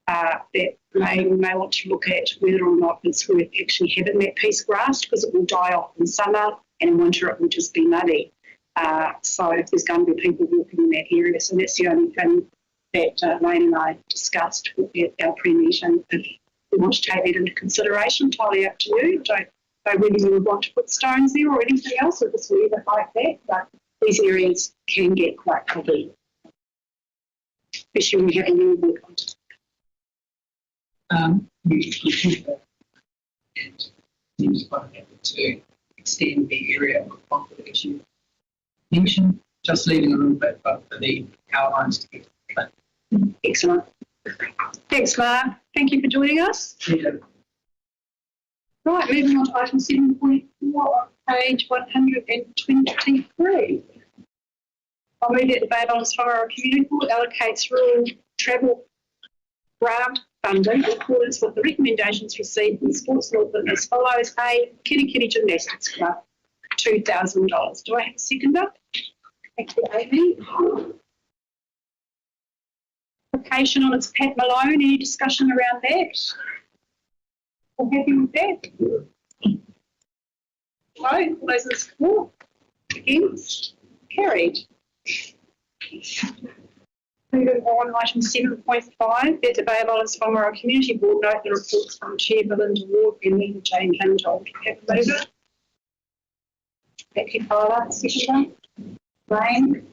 that may want to look at whether or not it's worth actually having that piece grassed, because it will die off in summer and in winter it will just be muddy. So if there's going to be people walking in that area, so that's the only thing that Lane and I discussed at our pre-meeting. If we want to take that into consideration, entirely up to you. Don't know whether you would want to put stones there or anything else, or just leave it like that. But these areas can get quite ugly, especially when you have a new work on it. Seems quite happy to extend the area of the issue. Mention just leaving a little bit, but for the power lines to get cut. Excellent. Thanks, Mark. Thank you for joining us. Yeah. Right, moving on to item 7.4, page 123. I'll move that the Bay of Islands-Whangaroa Community Board allocates rural travel grant funding in accordance with the recommendations received from the Sports Law as follows. A, Kitty Kitty Gymnastics Club, $2,000. Do I have a seconder? Thank you, Amy. Application on its Pat Malone. Any discussion around that? All happy with that? No? All those in support? Against? Carried. Moving on, item 7.5, that the Bay of Islands-Whangaroa Community Board note the reports from Chair Belinda Ward and Leader Jane Hintold. Have a mover. Thank you, Carla. Seconder. Lane.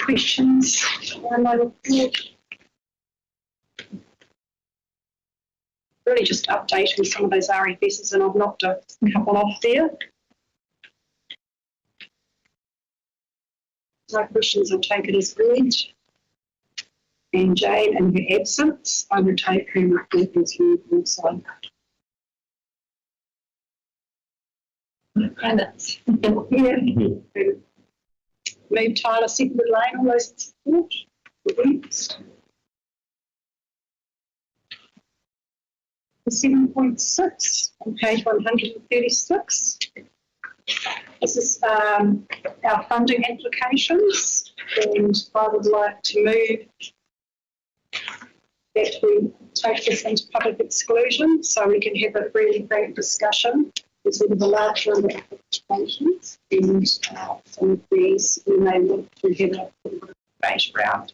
Questions on my report? Really just updating some of those RFSs, and I've knocked a couple off there. No questions, I'll take it as read. And Jane, in her absence, I will take her report as read also. Minutes. Yeah. Move Tyler, seconded Lane, all those in support? Against? 7.6 on page 136. This is our funding applications, and I would like to move that we take this into public exclusion so we can have a really frank discussion. There's sort of a large number of applications, and some of these we may want to have a debate around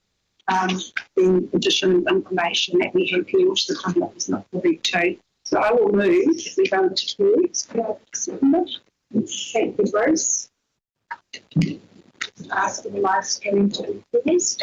the additional information that we have here, which the public is not privy to. So I will move, if we go to towards, thank you, Bruce. Ask for the live stream to please.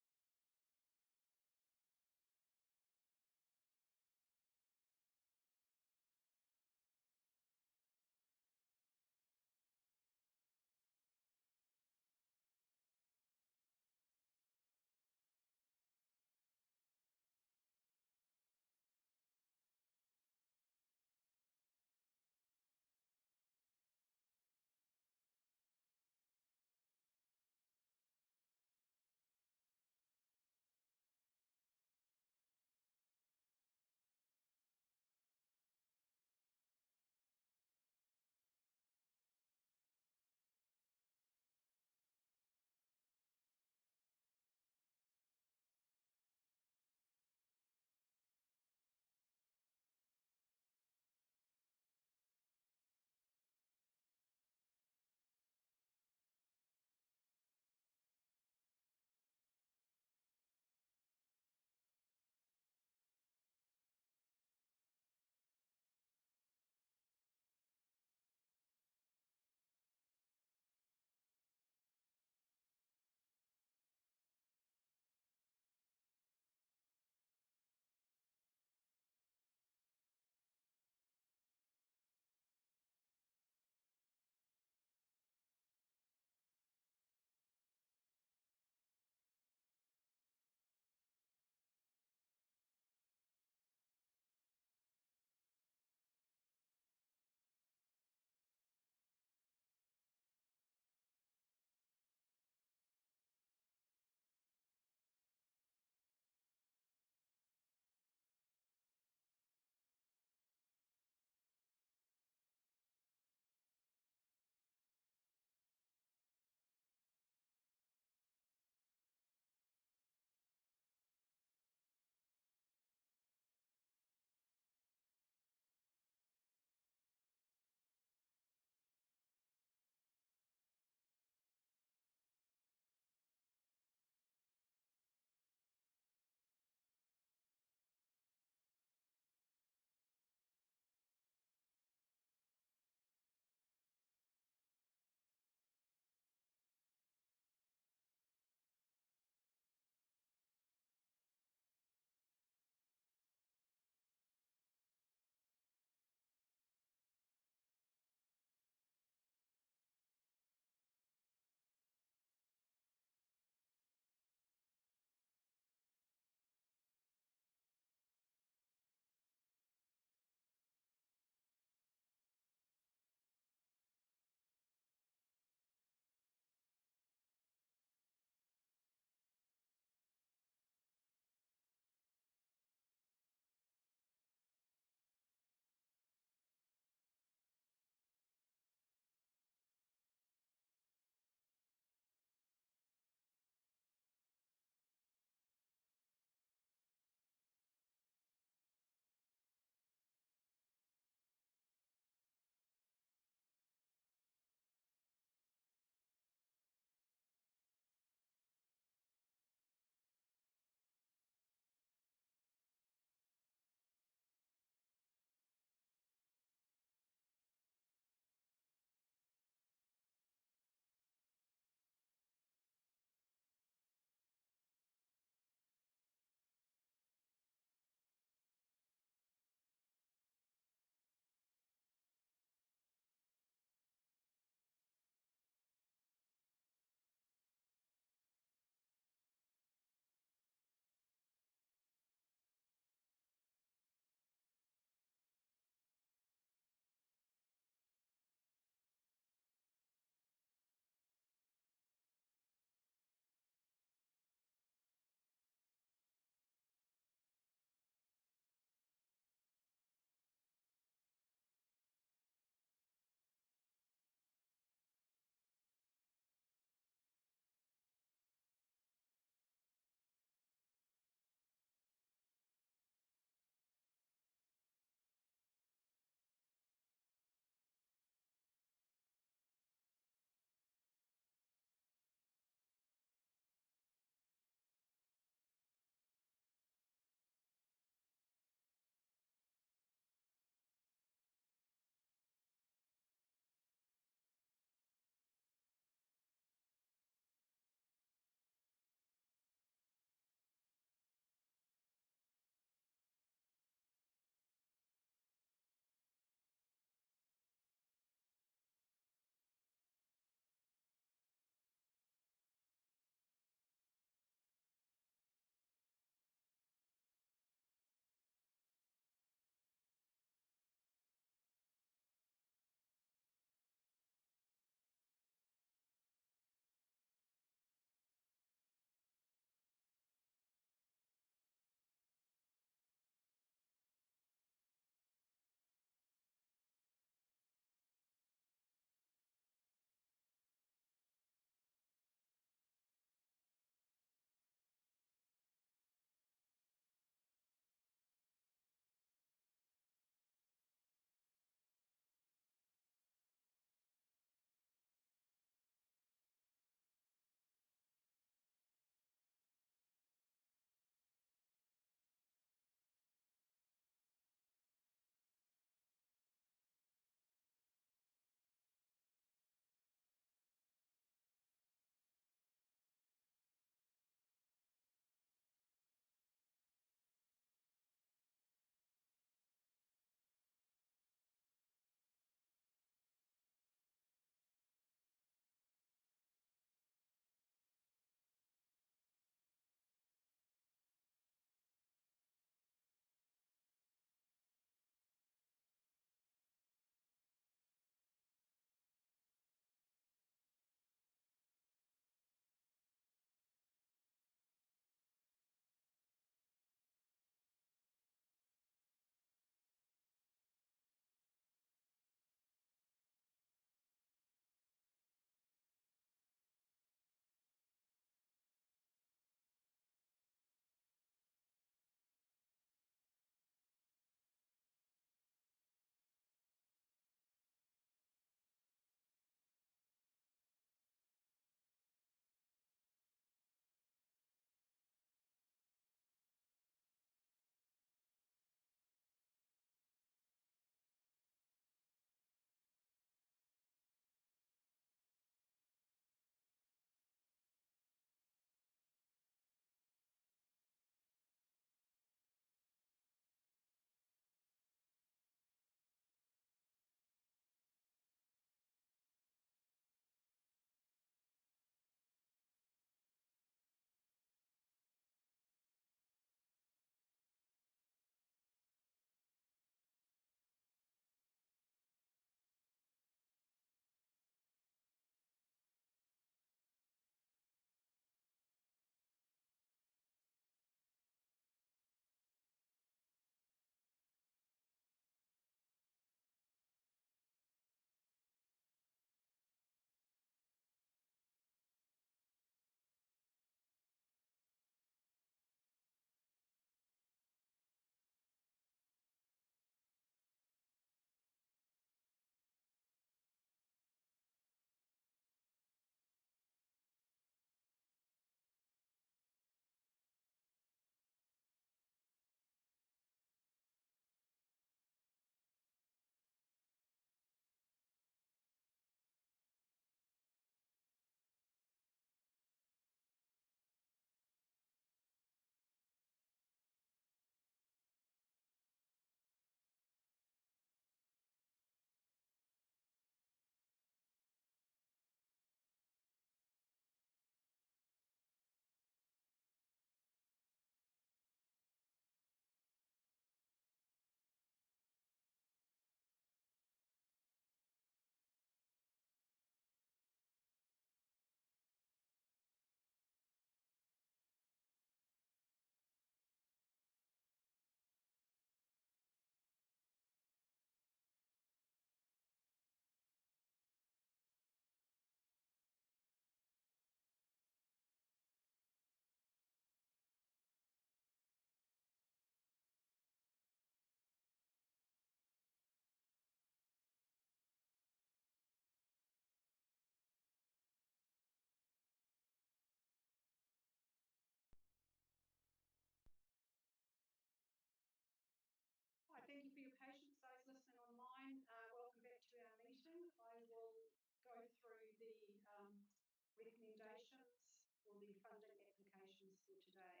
for today.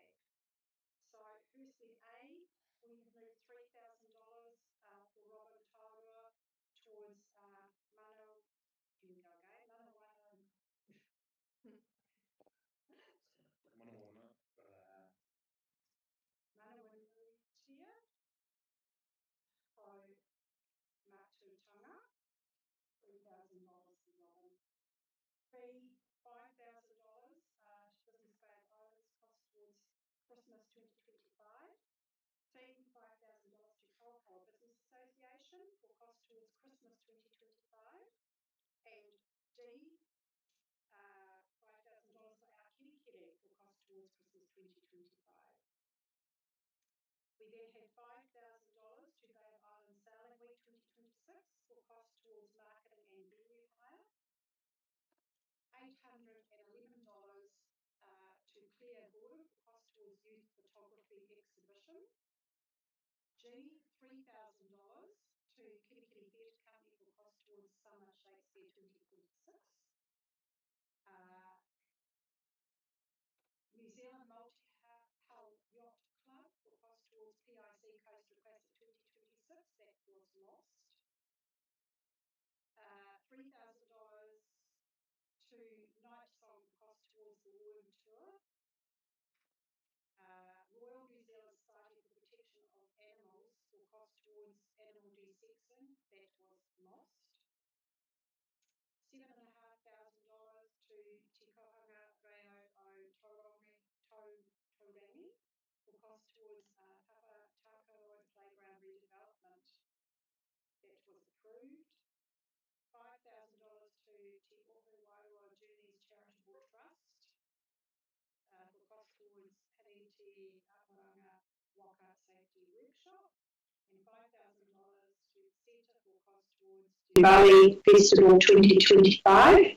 So firstly, A, we have moved $3,000 for Robin Taurua towards Mano, here we go again, Manawanutia, Ho Matutanga, $3,000 for Robin. B, $5,000 to Business Bay of Islands, cost towards Christmas 2025. C, $5,000 to Kaupapa Business Association for cost towards Christmas 2025. And D, $5,000 for our Kirikiri for cost towards Christmas 2025. We then have $5,000 to Bay of Islands Sailing Week 2026 for cost towards marketing and venue hire. $811 to Clear Border for cost towards youth photography exhibition. G, $3,000 to Kirikiri Theatre Company for cost towards Summer Shakespeare 2026. New Zealand Multi-Hull Yacht Club for cost towards PIC Coastal Classic 2026, that was lost. $3,000 to Night Song for cost towards the Warm Tour. Royal New Zealand Society for the Protection of Animals for cost towards animal desexing, that was lost. $7,500 to Te Kohanga Reo o Taurangi for cost towards Papa Tākaro Playground redevelopment, that was approved. $5,000 to Te Ohuwairua Journeys Charitable Trust for cost towards Te Aparanga Waka Safety Workshop, and $5,000 to the Centre for cost towards Bali Festival 2025.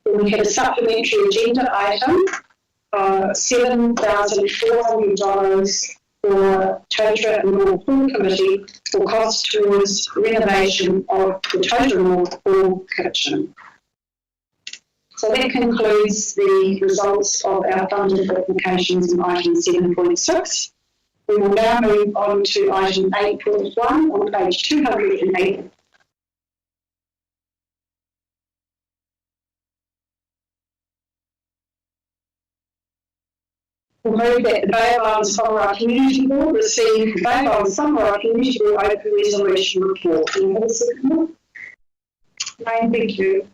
Then we had a supplementary agenda item of $7,400 for Totara and North Pool Committee for cost towards renovation of the Totara North Pool kitchen. So that concludes the results of our funded applications in item 7.6. We will now move on to item 8.1 on page 208. We'll move that the Bay of Islands-Whangaroa Community Board receive the Bay of Islands-Whangaroa Community Board Open Resolution Report. Can you have a second one? Lane, thank you.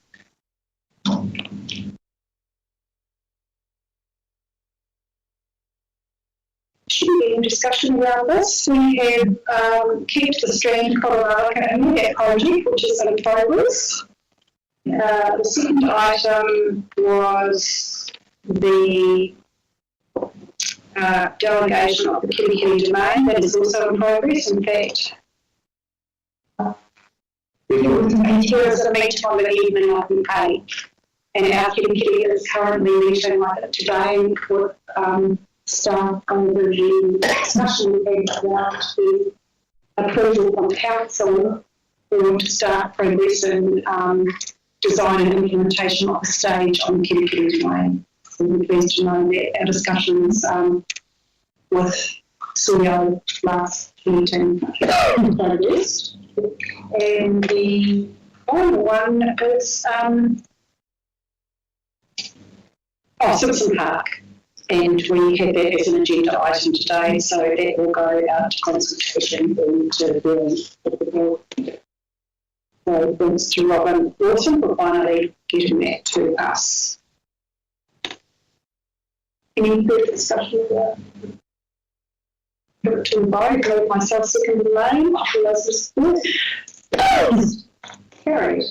Should be any discussion around this. We have kept the Strand Colorado and that project, which is in progress. The second item was the delegation of the Kirikiri domain, that is also in progress. In fact, there is a meeting on the evening of the 8th, and our Kirikiri is currently meeting today with staff on the review discussion around the approval from council to start progressing design and implementation of the stage on the Kirikiri domain. So we're pleased to know that our discussions with Soyo last meeting progressed. And the final one is Simpson Park. And we have that as an agenda item today, so that will go out to consultation and to the board. So thanks to Robin Lawson for finally getting that to us. Any further discussion about to vote? Myself second the name. All those in support? Carried.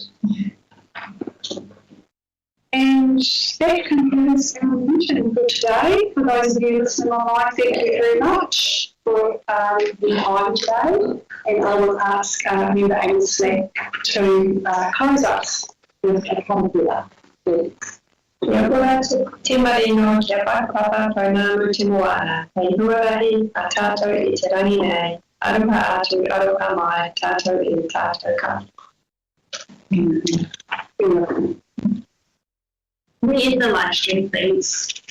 And that concludes our meeting for today. For those of you listening online, thank you very much for the time today. And I will ask Member Ainsley to close us with a formula. Ia kora te marino kia whakapapa whaungamu te moana. Hei huarahi a tātou i te rangi nei. Arupa atu aruka mai tātou i tātou ka. We end the live stream, please.